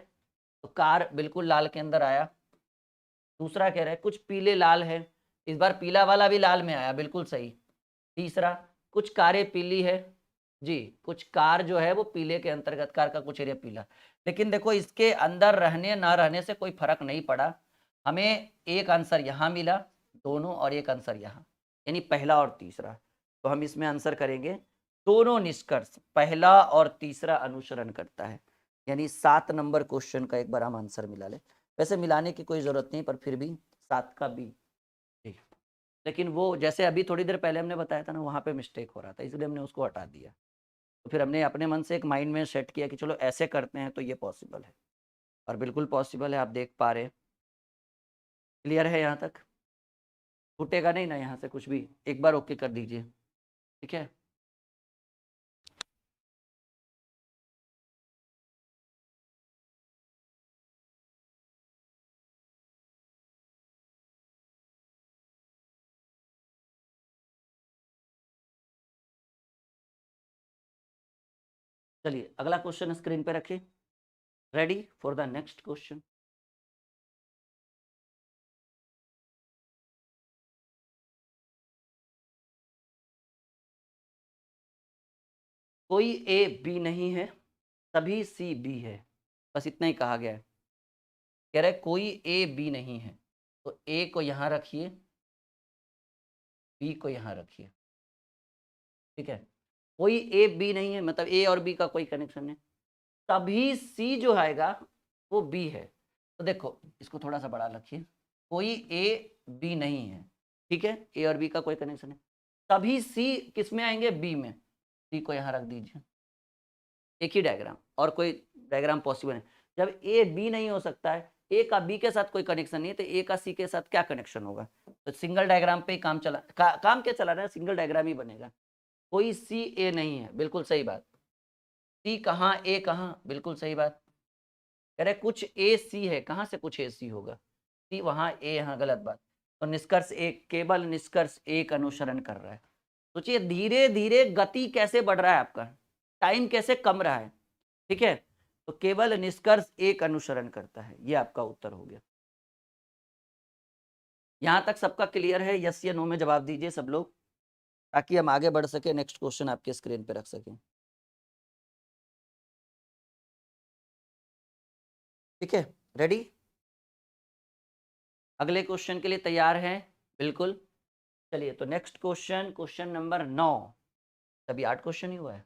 तो कार बिल्कुल लाल के अंदर आया। दूसरा कह रहा है कुछ पीले लाल है, इस बार पीला वाला भी लाल में आया, बिल्कुल सही। तीसरा, कुछ कारें पीली है, जी कुछ कार जो है वो पीले के अंतर्गत, कार का कुछ एरिया पीला। लेकिन देखो इसके अंदर रहने ना रहने से कोई फर्क नहीं पड़ा, हमें एक आंसर यहाँ मिला दोनों, और एक आंसर यहाँ, यानी पहला और तीसरा। तो हम इसमें आंसर करेंगे दोनों निष्कर्ष पहला और तीसरा अनुसरण करता है, यानी 7 नंबर क्वेश्चन का एक बार हम आंसर मिला ले। वैसे मिलाने की कोई जरूरत नहीं, पर फिर भी 7 का बी, लेकिन वो जैसे अभी थोड़ी देर पहले हमने बताया था ना, वहाँ पे मिस्टेक हो रहा था, इसलिए हमने उसको हटा दिया। तो फिर हमने अपने मन से एक माइंड में सेट किया कि चलो ऐसे करते हैं तो ये पॉसिबल है, और बिल्कुल पॉसिबल है, आप देख पा रहे हैं। क्लियर है यहाँ तक? छूटेगा नहीं ना यहाँ से कुछ भी, एक बार ओके कर दीजिए, ठीक है। चलिए अगला क्वेश्चन स्क्रीन पे रखिए। Ready for the next question. कोई ए बी नहीं है, सभी सी बी है, बस इतना ही कहा गया है। कह रहे कोई ए बी नहीं है, तो ए को यहां रखिए, बी को यहां रखिए, ठीक है। कोई ए बी नहीं है मतलब ए और बी का कोई कनेक्शन नहीं, तभी सी जो आएगा वो बी है। तो देखो इसको थोड़ा सा बड़ा रखिए, कोई ए बी नहीं है, ठीक है, ए और बी का कोई कनेक्शन है, तभी सी किस में आएंगे, बी में। सी को यहाँ रख दीजिए, एक ही डायग्राम, और कोई डायग्राम पॉसिबल है। जब ए बी नहीं हो सकता है, ए का बी के साथ कोई कनेक्शन नहीं है, तो ए का सी के साथ क्या कनेक्शन होगा? तो सिंगल डायग्राम पे ही काम चला, काम क्या चला रहा है, सिंगल डायग्राम ही बनेगा। कोई सी ए नहीं है, बिल्कुल सही बात। सी कहाँ, ए कहाँ, बिल्कुल सही बात। कह रहे कुछ ए सी है, कहाँ से कुछ ए सी होगा, सी वहाँ ए यहाँ, गलत बात। तो निष्कर्ष एक, केवल निष्कर्ष एक अनुसरण कर रहा है। सोचिए धीरे धीरे गति कैसे बढ़ रहा है आपका, टाइम कैसे कम रहा है, ठीक है। तो केवल निष्कर्ष एक अनुसरण करता है, ये आपका उत्तर हो गया। यहां तक सबका क्लियर है? यस या नो में जवाब दीजिए सब लोग, ताकि हम आगे बढ़ सके, नेक्स्ट क्वेश्चन आपके स्क्रीन पे रख सकें, ठीक है। रेडी, अगले क्वेश्चन के लिए तैयार हैं? बिल्कुल। चलिए तो नेक्स्ट क्वेश्चन, क्वेश्चन नंबर 9, अभी 8 क्वेश्चन ही हुआ है।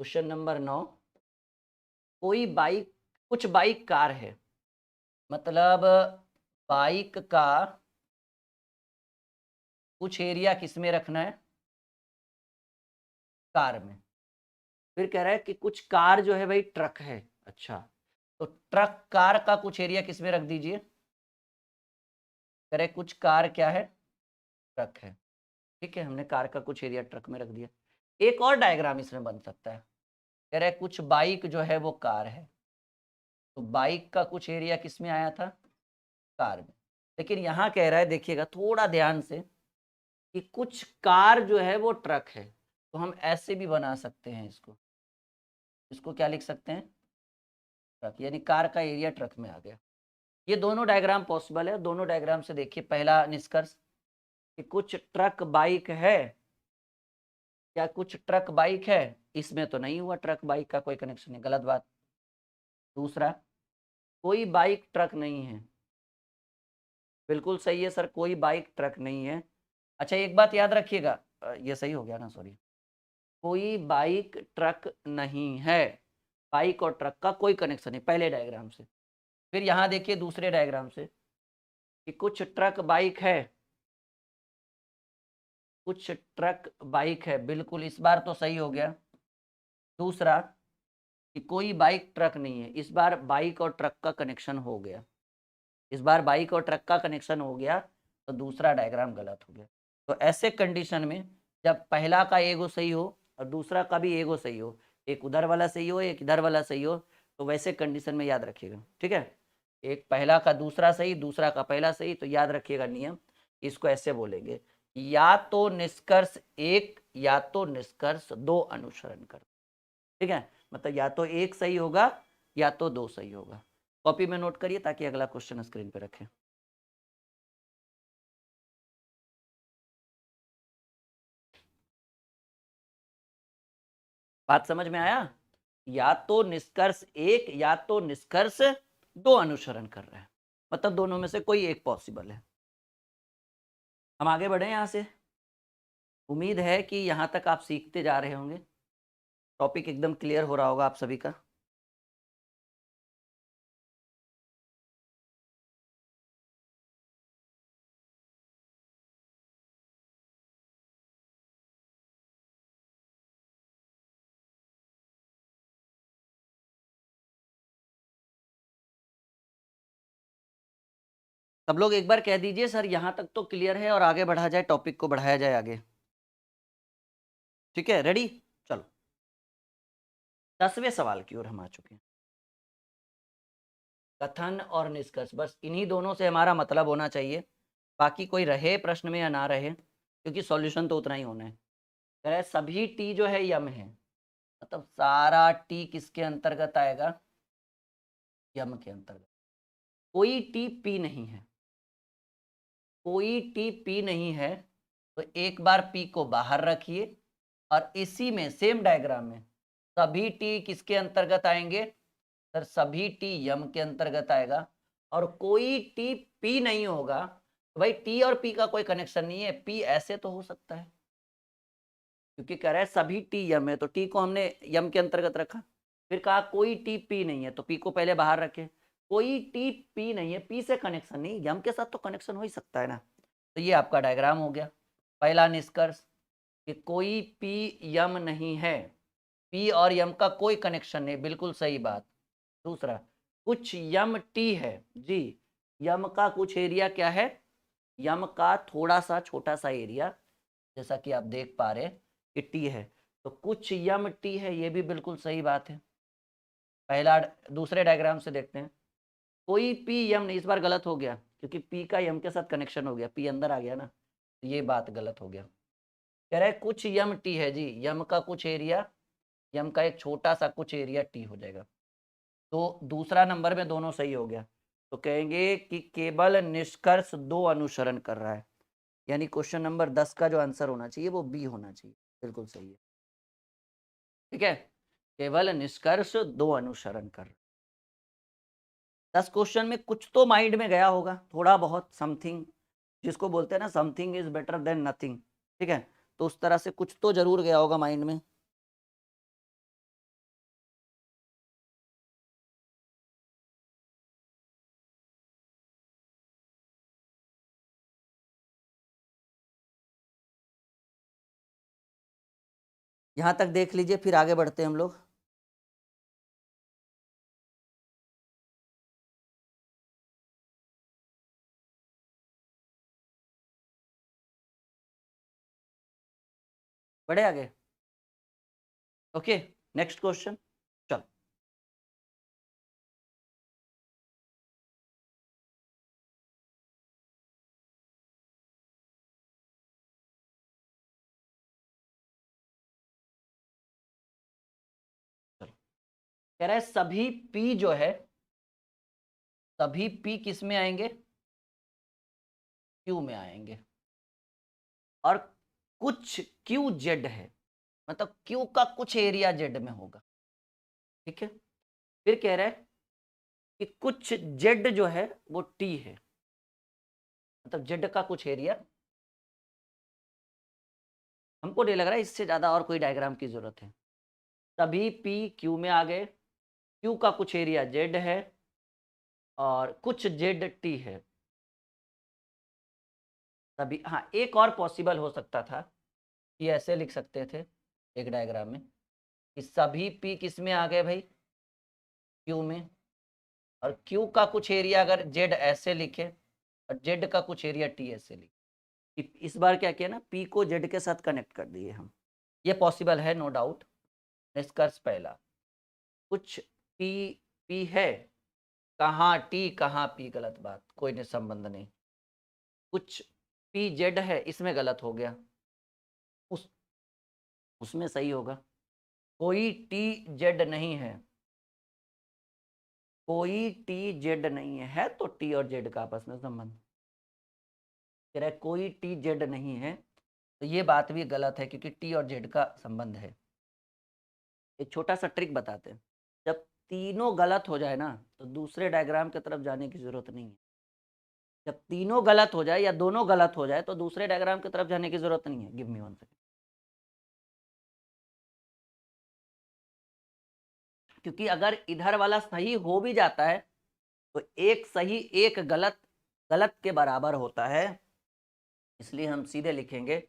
क्वेश्चन नंबर 9, कोई बाइक, कुछ बाइक कार है, मतलब बाइक का कुछ एरिया किस में रखना है, कार में। फिर कह रहा है कि कुछ कार जो है भाई ट्रक है, अच्छा, तो ट्रक कार का कुछ एरिया किस में रख दीजिए। कह रहे कुछ कार क्या है, ट्रक है, ठीक है, हमने कार का कुछ एरिया ट्रक में रख दिया। एक और डायग्राम इसमें बन सकता है। कह रहे कुछ बाइक जो है वो कार है, तो बाइक का कुछ एरिया किस में आया था, कार में। लेकिन यहाँ कह रहा है, देखिएगा थोड़ा ध्यान से, कि कुछ कार जो है वो ट्रक है, तो हम ऐसे भी बना सकते हैं इसको, इसको क्या लिख सकते हैं, ट्रक, यानी कार का एरिया ट्रक में आ गया। ये दोनों डायग्राम पॉसिबल है। दोनों डायग्राम से देखिए, पहला निष्कर्ष कि कुछ ट्रक बाइक है, क्या कुछ ट्रक बाइक है, इसमें तो नहीं हुआ, ट्रक बाइक का कोई कनेक्शन नहीं, गलत बात। दूसरा, कोई बाइक ट्रक नहीं है, बिल्कुल सही है सर, कोई बाइक ट्रक नहीं है। अच्छा एक बात याद रखिएगा, ये सही हो गया ना, सॉरी, कोई बाइक ट्रक नहीं है, बाइक और ट्रक का कोई कनेक्शन नहीं, पहले डायग्राम से। फिर यहाँ देखिए दूसरे डायग्राम से, कि कुछ ट्रक बाइक है, कुछ ट्रक बाइक है, बिल्कुल इस बार तो सही हो गया। दूसरा, कि कोई बाइक ट्रक नहीं है, इस बार बाइक और ट्रक का कनेक्शन हो गया, इस बार बाइक और ट्रक का कनेक्शन हो गया, तो दूसरा डायग्राम गलत हो गया। तो ऐसे कंडीशन में जब पहला का एगो सही हो और दूसरा का भी एगो सही हो, एक उधर वाला सही हो एक इधर वाला सही हो, तो वैसे कंडीशन में याद रखिएगा, ठीक है। एक पहला का दूसरा सही, दूसरा का पहला सही, तो याद रखिएगा नियम, इसको ऐसे बोलेंगे, या तो निष्कर्ष एक या तो निष्कर्ष दो अनुसरण कर, ठीक है। मतलब या तो एक सही होगा या तो दो सही होगा। कॉपी में नोट करिए ताकि अगला क्वेश्चन स्क्रीन पे रखें। बात समझ में आया? या तो निष्कर्ष एक या तो निष्कर्ष दो अनुसरण कर रहा है। मतलब दोनों में से कोई एक पॉसिबल है। हम आगे बढ़े यहाँ से। उम्मीद है कि यहाँ तक आप सीखते जा रहे होंगे, टॉपिक एकदम क्लियर हो रहा होगा आप सभी का। सब लोग एक बार कह दीजिए सर यहाँ तक तो क्लियर है, और आगे बढ़ा जाए, टॉपिक को बढ़ाया जाए आगे। ठीक है, रेडी? चलो 10वें सवाल की ओर हम आ चुके हैं। कथन और निष्कर्ष, बस इन्हीं दोनों से हमारा मतलब होना चाहिए, बाकी कोई रहे प्रश्न में या ना रहे, क्योंकि सॉल्यूशन तो उतना ही होना है। कह रहा है सभी टी जो है यम है, मतलब सारा टी किसके अंतर्गत आएगा? यम के अंतर्गत। कोई टी पी नहीं है, कोई टी पी नहीं है, तो एक बार पी को बाहर रखिए, और इसी में सेम डायग्राम में सभी टी किसके अंतर्गत आएंगे? सर सभी टी यम के अंतर्गत आएगा, और कोई टी पी नहीं होगा, तो भाई टी और पी का कोई कनेक्शन नहीं है। पी ऐसे तो हो सकता है, क्योंकि कह रहा है सभी टी यम है, तो टी को हमने यम के अंतर्गत रखा। फिर कहा कोई टी पी नहीं है, तो पी को पहले बाहर रखे। कोई टी पी नहीं है, पी से कनेक्शन नहीं, यम के साथ तो कनेक्शन हो ही सकता है ना। तो ये आपका डायग्राम हो गया। पहला निष्कर्ष कि कोई पी यम नहीं है, पी और यम का कोई कनेक्शन नहीं, बिल्कुल सही बात। दूसरा, कुछ यम टी है जी, यम का कुछ एरिया क्या है? यम का थोड़ा सा छोटा सा एरिया, जैसा कि आप देख पा रहे हैं कि टी है, तो कुछ यम टी है, ये भी बिल्कुल सही बात है। पहला, दूसरे डायग्राम से देखते हैं। कोई पी यम नहीं, इस बार गलत हो गया, क्योंकि पी का यम के साथ कनेक्शन हो गया, पी अंदर आ गया ना, तो ये बात गलत हो गया। कह रहा है कुछ यम टी है जी, यम का कुछ एरिया, यम का एक छोटा सा कुछ एरिया टी हो जाएगा। तो दूसरा नंबर में दोनों सही हो गया, तो कहेंगे कि केवल निष्कर्ष 2 अनुसरण कर रहा है, यानी क्वेश्चन नंबर 10 का जो आंसर होना चाहिए वो बी होना चाहिए। बिल्कुल सही है, ठीक है। केवल निष्कर्ष 2 अनुसरण कर। 10 क्वेश्चन में कुछ तो माइंड में गया होगा, थोड़ा बहुत समथिंग, जिसको बोलते हैं ना something is better than nothing, ठीक है। तो उस तरह से कुछ तो जरूर गया होगा माइंड में। यहाँ तक देख लीजिए, फिर आगे बढ़ते हैं हम लोग। बढ़े आगे, ओके। नेक्स्ट क्वेश्चन, चलो। चलो, कह रहा है सभी पी जो है, सभी पी किस में आएंगे? क्यू में आएंगे, और कुछ क्यू जेड है, मतलब क्यू का कुछ एरिया जेड में होगा, ठीक है। फिर कह रहा है कि कुछ जेड जो है वो टी है, मतलब जेड का कुछ एरिया। हमको नहीं लग रहा है इससे ज्यादा और कोई डायग्राम की जरूरत है। सभी पी क्यू में आ गए, क्यू का कुछ एरिया जेड है, और कुछ जेड टी है। तभी हाँ, एक और पॉसिबल हो सकता था कि ऐसे लिख सकते थे एक डायग्राम में कि सभी पी किस में आ गए भाई? क्यू में, और क्यू का कुछ एरिया अगर जेड ऐसे लिखे, और जेड का कुछ एरिया टी ऐसे लिखे। इस बार क्या किया ना, पी को जेड के साथ कनेक्ट कर दिए हम। ये पॉसिबल है, नो डाउट। निष्कर्ष पहला, कुछ पी पी है, कहाँ टी कहाँ पी, गलत बात, कोई नहीं, संबंध नहीं। कुछ पी जेड है, इसमें गलत हो गया, उस उसमें सही होगा। कोई टी जेड नहीं है, कोई टी जेड नहीं है, तो टी और जेड का आपस में संबंध। कह रहा है कोई टी जेड नहीं है, तो ये बात भी गलत है, क्योंकि टी और जेड का संबंध है। एक छोटा सा ट्रिक बताते हैं, जब तीनों गलत हो जाए ना, तो दूसरे डायग्राम की तरफ जाने की जरूरत नहीं है। जब तीनों गलत हो जाए या दोनों गलत हो जाए तो दूसरे डायग्राम की तरफ जाने की जरूरत नहीं है। Give me 1 second. क्योंकि अगर इधर वाला सही हो भी जाता है तो एक सही एक गलत गलत के बराबर होता है, इसलिए हम सीधे लिखेंगे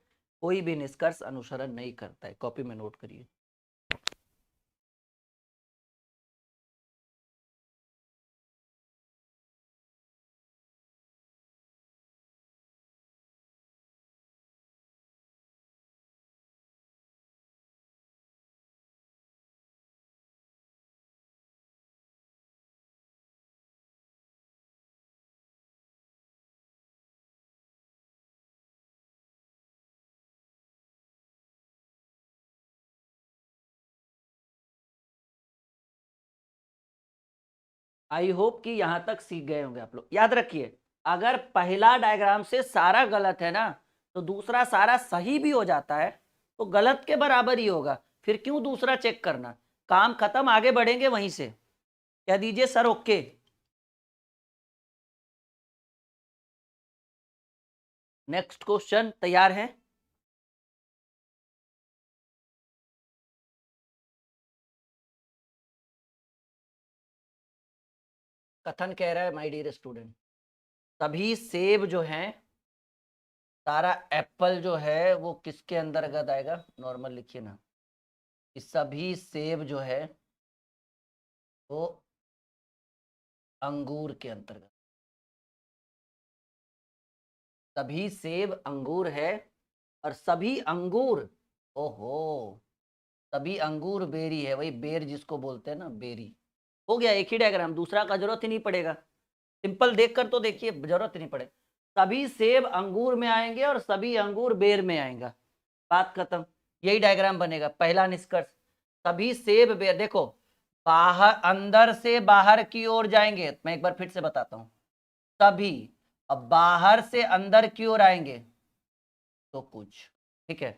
कोई भी निष्कर्ष अनुसरण नहीं करता है। कॉपी में नोट करिए। आई होप कि यहां तक सीख गए होंगे आप लोग। याद रखिए, अगर पहला डायग्राम से सारा गलत है ना तो दूसरा सारा सही भी हो जाता है तो गलत के बराबर ही होगा। फिर क्यों दूसरा चेक करना? काम खत्म, आगे बढ़ेंगे वहीं से। कह दीजिए सर ओके। नेक्स्ट क्वेश्चन तैयार है? कथन कह रहा है माय डियर स्टूडेंट, सभी सेब जो हैं, सारा एप्पल जो है वो किसके अंतर्गत आएगा? नॉर्मल लिखिए ना। कि सभी सेब जो है वो अंगूर के अंतर्गत। सभी सेब अंगूर है और सभी अंगूर, ओहो, सभी अंगूर बेरी है। वही बेर जिसको बोलते हैं ना, बेरी। हो गया एक ही डायग्राम, दूसरा का जरूरत ही नहीं पड़ेगा। सिंपल देखकर तो देखिए, जरूरत ही नहीं पड़े। सभी सेब अंगूर में आएंगे और सभी अंगूर बेर में आएगा, बात खत्म। यही डायग्राम बनेगा। पहला निष्कर्ष, सभी सेब बेर, देखो बाहर अंदर से बाहर की ओर जाएंगे। मैं एक बार फिर से बताता हूं, सभी अब बाहर से अंदर की ओर आएंगे तो कुछ, ठीक है।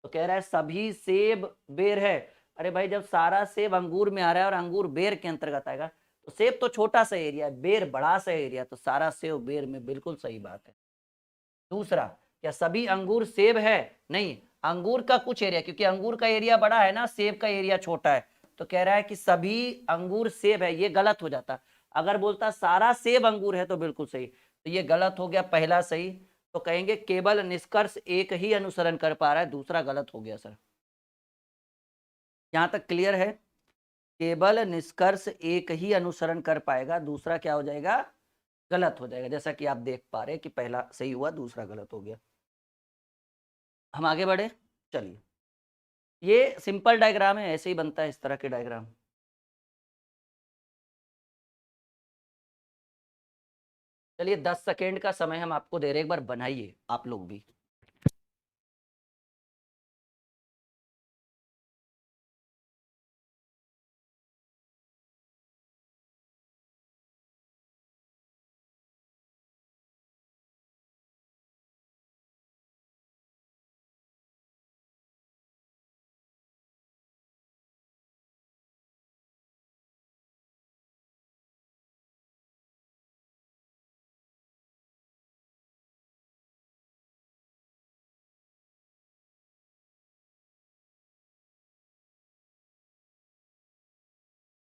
तो कह रहा है सभी सेब बेर है। अरे भाई, जब सारा सेब अंगूर में आ रहा है और अंगूर बेर के अंतर्गत आएगा तो सेब तो छोटा सा एरिया है, बेर बड़ा सा एरिया, तो सारा सेब बेर में, बिल्कुल सही बात है। दूसरा, क्या सभी अंगूर सेब है? नहीं, अंगूर का कुछ एरिया, क्योंकि अंगूर का एरिया बड़ा है ना, सेब का एरिया छोटा है। तो कह रहा है कि सभी अंगूर सेब है, ये गलत हो जाता। अगर बोलता सारा सेब अंगूर है तो बिल्कुल सही, तो ये गलत हो गया, पहला सही। तो कहेंगे केवल निष्कर्ष एक ही अनुसरण कर पा रहा है, दूसरा गलत हो गया सर। यहां तक क्लियर है? केवल निष्कर्ष एक ही अनुसरण कर पाएगा, दूसरा क्या हो जाएगा? गलत हो जाएगा। जैसा कि आप देख पा रहे हैं कि पहला सही हुआ, दूसरा गलत हो गया। हम आगे बढ़े, चलिए। ये सिंपल डायग्राम है, ऐसे ही बनता है इस तरह के डायग्राम। चलिए 10 सेकेंड का समय हम आपको दे रहे हैं, एक बार बनाइए आप लोग भी।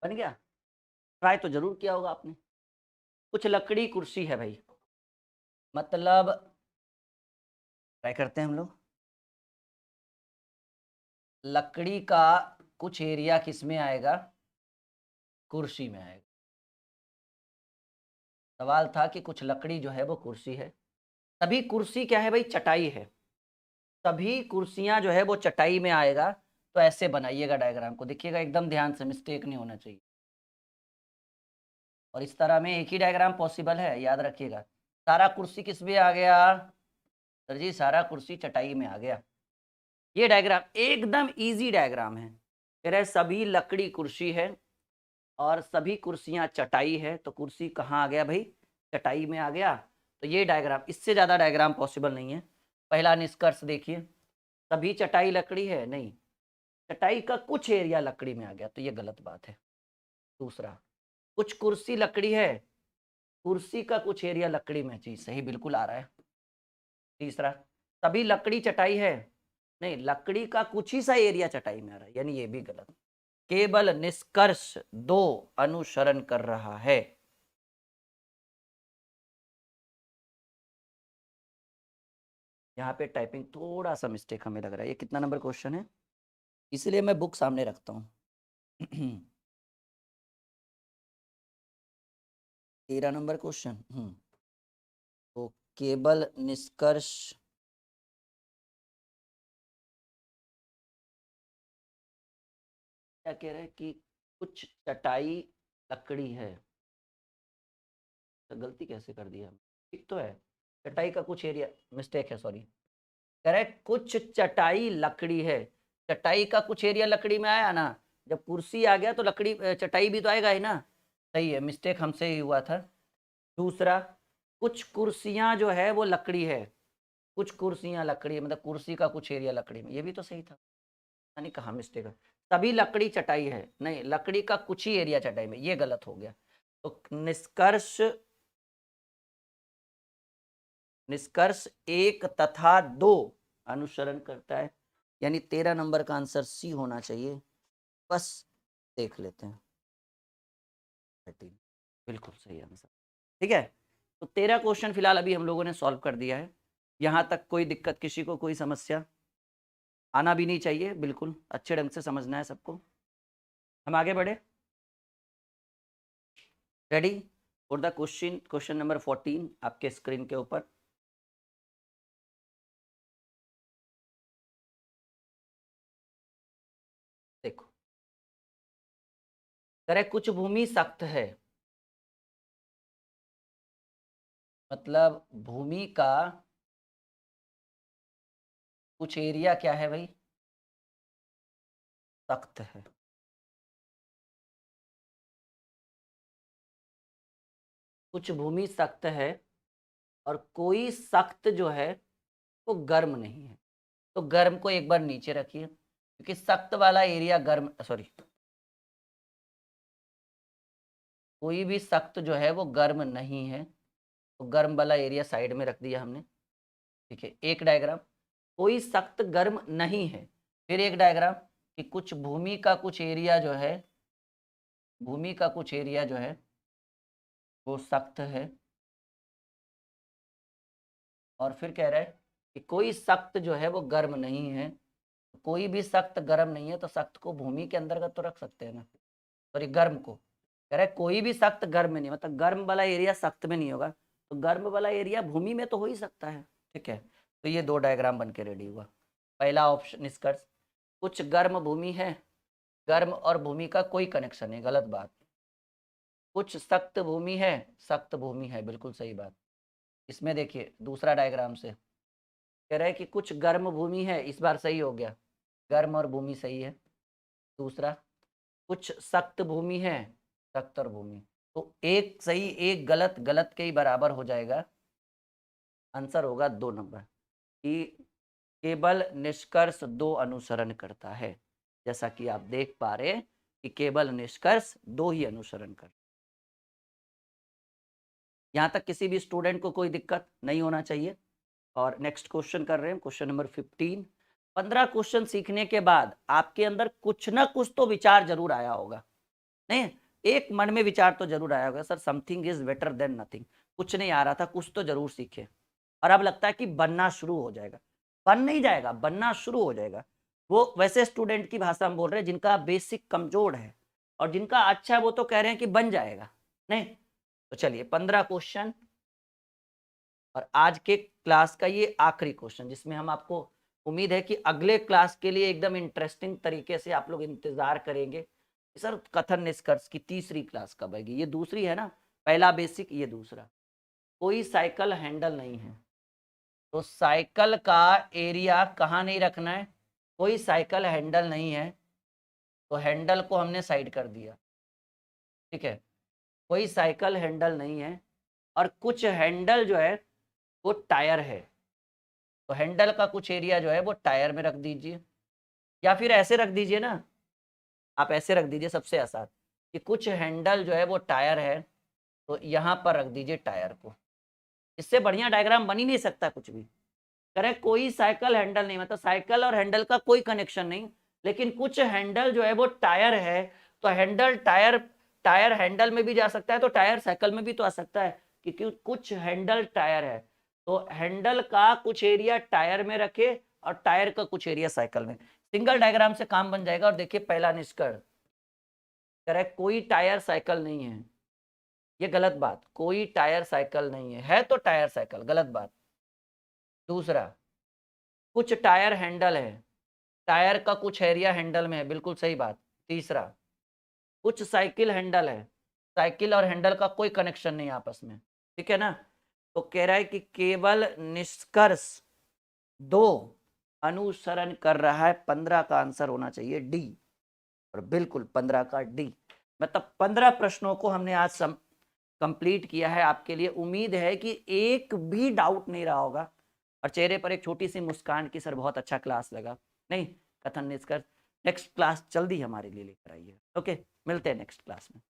बन गया? ट्राई तो जरूर किया होगा आपने। कुछ लकड़ी कुर्सी है भाई, मतलब ट्राई करते हैं हम लोग। लकड़ी का कुछ एरिया किस में आएगा? कुर्सी में आएगा। सवाल था कि कुछ लकड़ी जो है वो कुर्सी है। तभी कुर्सी क्या है भाई? चटाई है। सभी कुर्सियां जो है वो चटाई में आएगा। तो ऐसे बनाइएगा डायग्राम को, देखिएगा एकदम ध्यान से, मिस्टेक नहीं होना चाहिए। और इस तरह में एक ही डायग्राम पॉसिबल है, याद रखिएगा। सारा कुर्सी किस में आ गया सर जी? सारा कुर्सी चटाई में आ गया। ये डायग्राम एकदम इजी डायग्राम है। कह रहे सभी लकड़ी कुर्सी है और सभी कुर्सियां चटाई है, तो कुर्सी कहाँ आ गया भाई? चटाई में आ गया। तो ये डायग्राम, इससे ज्यादा डायग्राम पॉसिबल नहीं है। पहला निष्कर्ष देखिए, सभी चटाई लकड़ी है? नहीं, चटाई का कुछ एरिया लकड़ी में आ गया, तो ये गलत बात है। दूसरा, कुछ कुर्सी लकड़ी है? कुर्सी का कुछ एरिया लकड़ी में चाहिए, सही बिल्कुल आ रहा है। तीसरा, सभी लकड़ी चटाई है, नहीं लकड़ी का कुछ ही सा एरिया चटाई में आ रहा है, यानी ये भी गलत। केवल निष्कर्ष 2 अनुसरण कर रहा है। यहाँ पे टाइपिंग थोड़ा सा मिस्टेक हमें लग रहा है। ये कितना नंबर क्वेश्चन है, इसलिए मैं बुक सामने रखता हूँ। 13 नंबर क्वेश्चन। तो केवल निष्कर्ष क्या कह रहे हैं कि कुछ चटाई लकड़ी है, तो गलती कैसे कर दिया, ठीक तो है, चटाई का कुछ एरिया, मिस्टेक है सॉरी। कह रहे कुछ चटाई लकड़ी है, चटाई का कुछ एरिया लकड़ी में आया ना, जब कुर्सी आ गया तो लकड़ी चटाई भी तो आएगा ही ना। सही है, मिस्टेक हमसे ही हुआ था। दूसरा, कुछ कुर्सियां जो है वो लकड़ी है, कुछ कुर्सियां लकड़ी है, मतलब कुर्सी का कुछ एरिया लकड़ी में, ये भी तो सही था। यानी कहाँ मिस्टेक है, सभी लकड़ी चटाई है, नहीं लकड़ी का कुछ ही एरिया चटाई में, ये गलत हो गया। तो निष्कर्ष, निष्कर्ष 1 तथा 2 अनुसरण करता है, यानी 13 नंबर का आंसर सी होना चाहिए। बस देख लेते हैं, 13 बिल्कुल सही आंसर। ठीक है, तो 13 क्वेश्चन फिलहाल अभी हम लोगों ने सॉल्व कर दिया है। यहाँ तक कोई दिक्कत, किसी को कोई समस्या? आना भी नहीं चाहिए, बिल्कुल अच्छे ढंग से समझना है सबको। हम आगे बढ़े, ready for the question, question number 14 आपके स्क्रीन के ऊपर। देखो, करे कुछ भूमि सख्त है, मतलब भूमि का कुछ एरिया क्या है भाई, सख्त है। कुछ भूमि सख्त है और कोई सख्त जो है वो गर्म नहीं है, तो गर्म को एक बार नीचे रखिए, क्योंकि सख्त वाला एरिया गर्म, सॉरी, कोई भी सख्त जो है वो गर्म नहीं है, तो गर्म वाला एरिया साइड में रख दिया हमने। ठीक है, एक डायग्राम, कोई सख्त गर्म नहीं है, फिर एक डायग्राम कि कुछ भूमि का कुछ एरिया जो है, भूमि का कुछ एरिया जो है वो सख्त है, और फिर कह रहा है कि कोई सख्त जो है वो गर्म नहीं है, कोई भी सख्त गर्म नहीं है, तो सख्त को भूमि के अंतर्गत तो रख सकते हैं ना, सॉरी गर्म को, कह रहा है कोई भी सख्त गर्म में नहीं, मतलब गर्म वाला एरिया सख्त में नहीं होगा, तो गर्म वाला एरिया भूमि में तो हो ही सकता है। ठीक है, तो ये 2 डायग्राम बन के रेडी हुआ। पहला ऑप्शन निष्कर्ष, कुछ गर्म भूमि है, गर्म और भूमि का कोई कनेक्शन नहीं, गलत बात। कुछ सख्त भूमि है, सख्त भूमि है, बिल्कुल सही बात। इसमें देखिए दूसरा डायग्राम से कह रहा है कि कुछ गर्म भूमि है, इस बार सही हो गया, गर्म और भूमि सही है। दूसरा, कुछ सख्त भूमि है, सख्त और भूमि, तो एक सही एक गलत, गलत के ही बराबर हो जाएगा, आंसर होगा 2 नंबर, कि केवल निष्कर्ष 2 अनुसरण करता है। जैसा कि आप देख पा रहे हैं कि केवल निष्कर्ष 2 ही अनुसरण कर, यहाँ तक किसी भी स्टूडेंट को कोई दिक्कत नहीं होना चाहिए। और नेक्स्ट क्वेश्चन कर रहे हैं, क्वेश्चन नंबर 15। 15 क्वेश्चन सीखने के बाद आपके अंदर कुछ ना कुछ तो विचार जरूर आया होगा, नहीं एक मन में विचार तो जरूर आया होगा, sir something is better than nothing, कुछ नहीं आ रहा था, कुछ तो जरूर सीखे, और अब लगता है कि बनना शुरू हो जाएगा। बन नहीं जाएगा, बनना शुरू हो जाएगा। वो वैसे स्टूडेंट की भाषा हम बोल रहे हैं जिनका बेसिक कमजोर है, और जिनका अच्छा है वो तो कह रहे हैं कि बन जाएगा। नहीं तो चलिए 15 क्वेश्चन, और आज के क्लास का ये आखिरी क्वेश्चन, जिसमें हम आपको उम्मीद है कि अगले क्लास के लिए एकदम इंटरेस्टिंग तरीके से आप लोग इंतजार करेंगे। सर कथन निष्कर्ष की तीसरी क्लास कब आएगी, ये दूसरी है ना, पहला बेसिक, ये दूसरा। कोई साइकिल हैंडल नहीं है, तो साइकिल का एरिया कहाँ नहीं रखना है, कोई साइकिल हैंडल नहीं है, तो हैंडल को हमने साइड कर दिया। ठीक है, कोई साइकिल हैंडल नहीं है, और कुछ हैंडल जो है वो टायर है, तो हैंडल का कुछ एरिया जो है वो टायर में रख दीजिए, या फिर ऐसे रख दीजिए ना, आप ऐसे रख दीजिए सबसे आसान, कि कुछ हैंडल जो है वो टायर है, तो यहाँ पर रख दीजिए टायर को। इससे बढ़िया डायग्राम बन ही नहीं सकता कुछ भी। करेक्ट, कोई साइकिल हैंडल नहीं, मतलब साइकिल और हैंडल का कोई कनेक्शन नहीं, लेकिन कुछ हैंडल जो है वो टायर है, तो हैंडल टायर, टायर हैंडल में भी जा सकता है, तो टायर साइकिल में भी तो आ सकता है, क्योंकि कुछ हैंडल टायर है, तो हैंडल का कुछ एरिया टायर में रखे और टायर का कुछ एरिया साइकिल में। सिंगल डायग्राम से काम बन जाएगा। और देखिए पहला निष्कर्ष, करेक्ट, कोई टायर साइकिल नहीं है, ये गलत बात, कोई टायर साइकिल नहीं है तो टायर साइकिल, गलत बात। दूसरा, कुछ टायर हैंडल है, टायर का कुछ एरिया हैंडल में है, बिल्कुल सही बात। तीसरा, कुछ साइकिल हैंडल है, साइकिल और हैंडल का कोई कनेक्शन नहीं आपस में, ठीक है ना। तो कह रहा है कि केवल निष्कर्ष 2 अनुसरण कर रहा है, 15 का आंसर होना चाहिए डी, और बिल्कुल 15 का डी। मतलब 15 प्रश्नों को हमने आज कंप्लीट किया है आपके लिए। उम्मीद है कि एक भी डाउट नहीं रहा होगा, और चेहरे पर एक छोटी सी मुस्कान की सर बहुत अच्छा क्लास लगा। नहीं, कथन निष्कर्ष नेक्स्ट क्लास जल्दी हमारे लिए लेकर आइए। ओके, मिलते हैं नेक्स्ट क्लास में।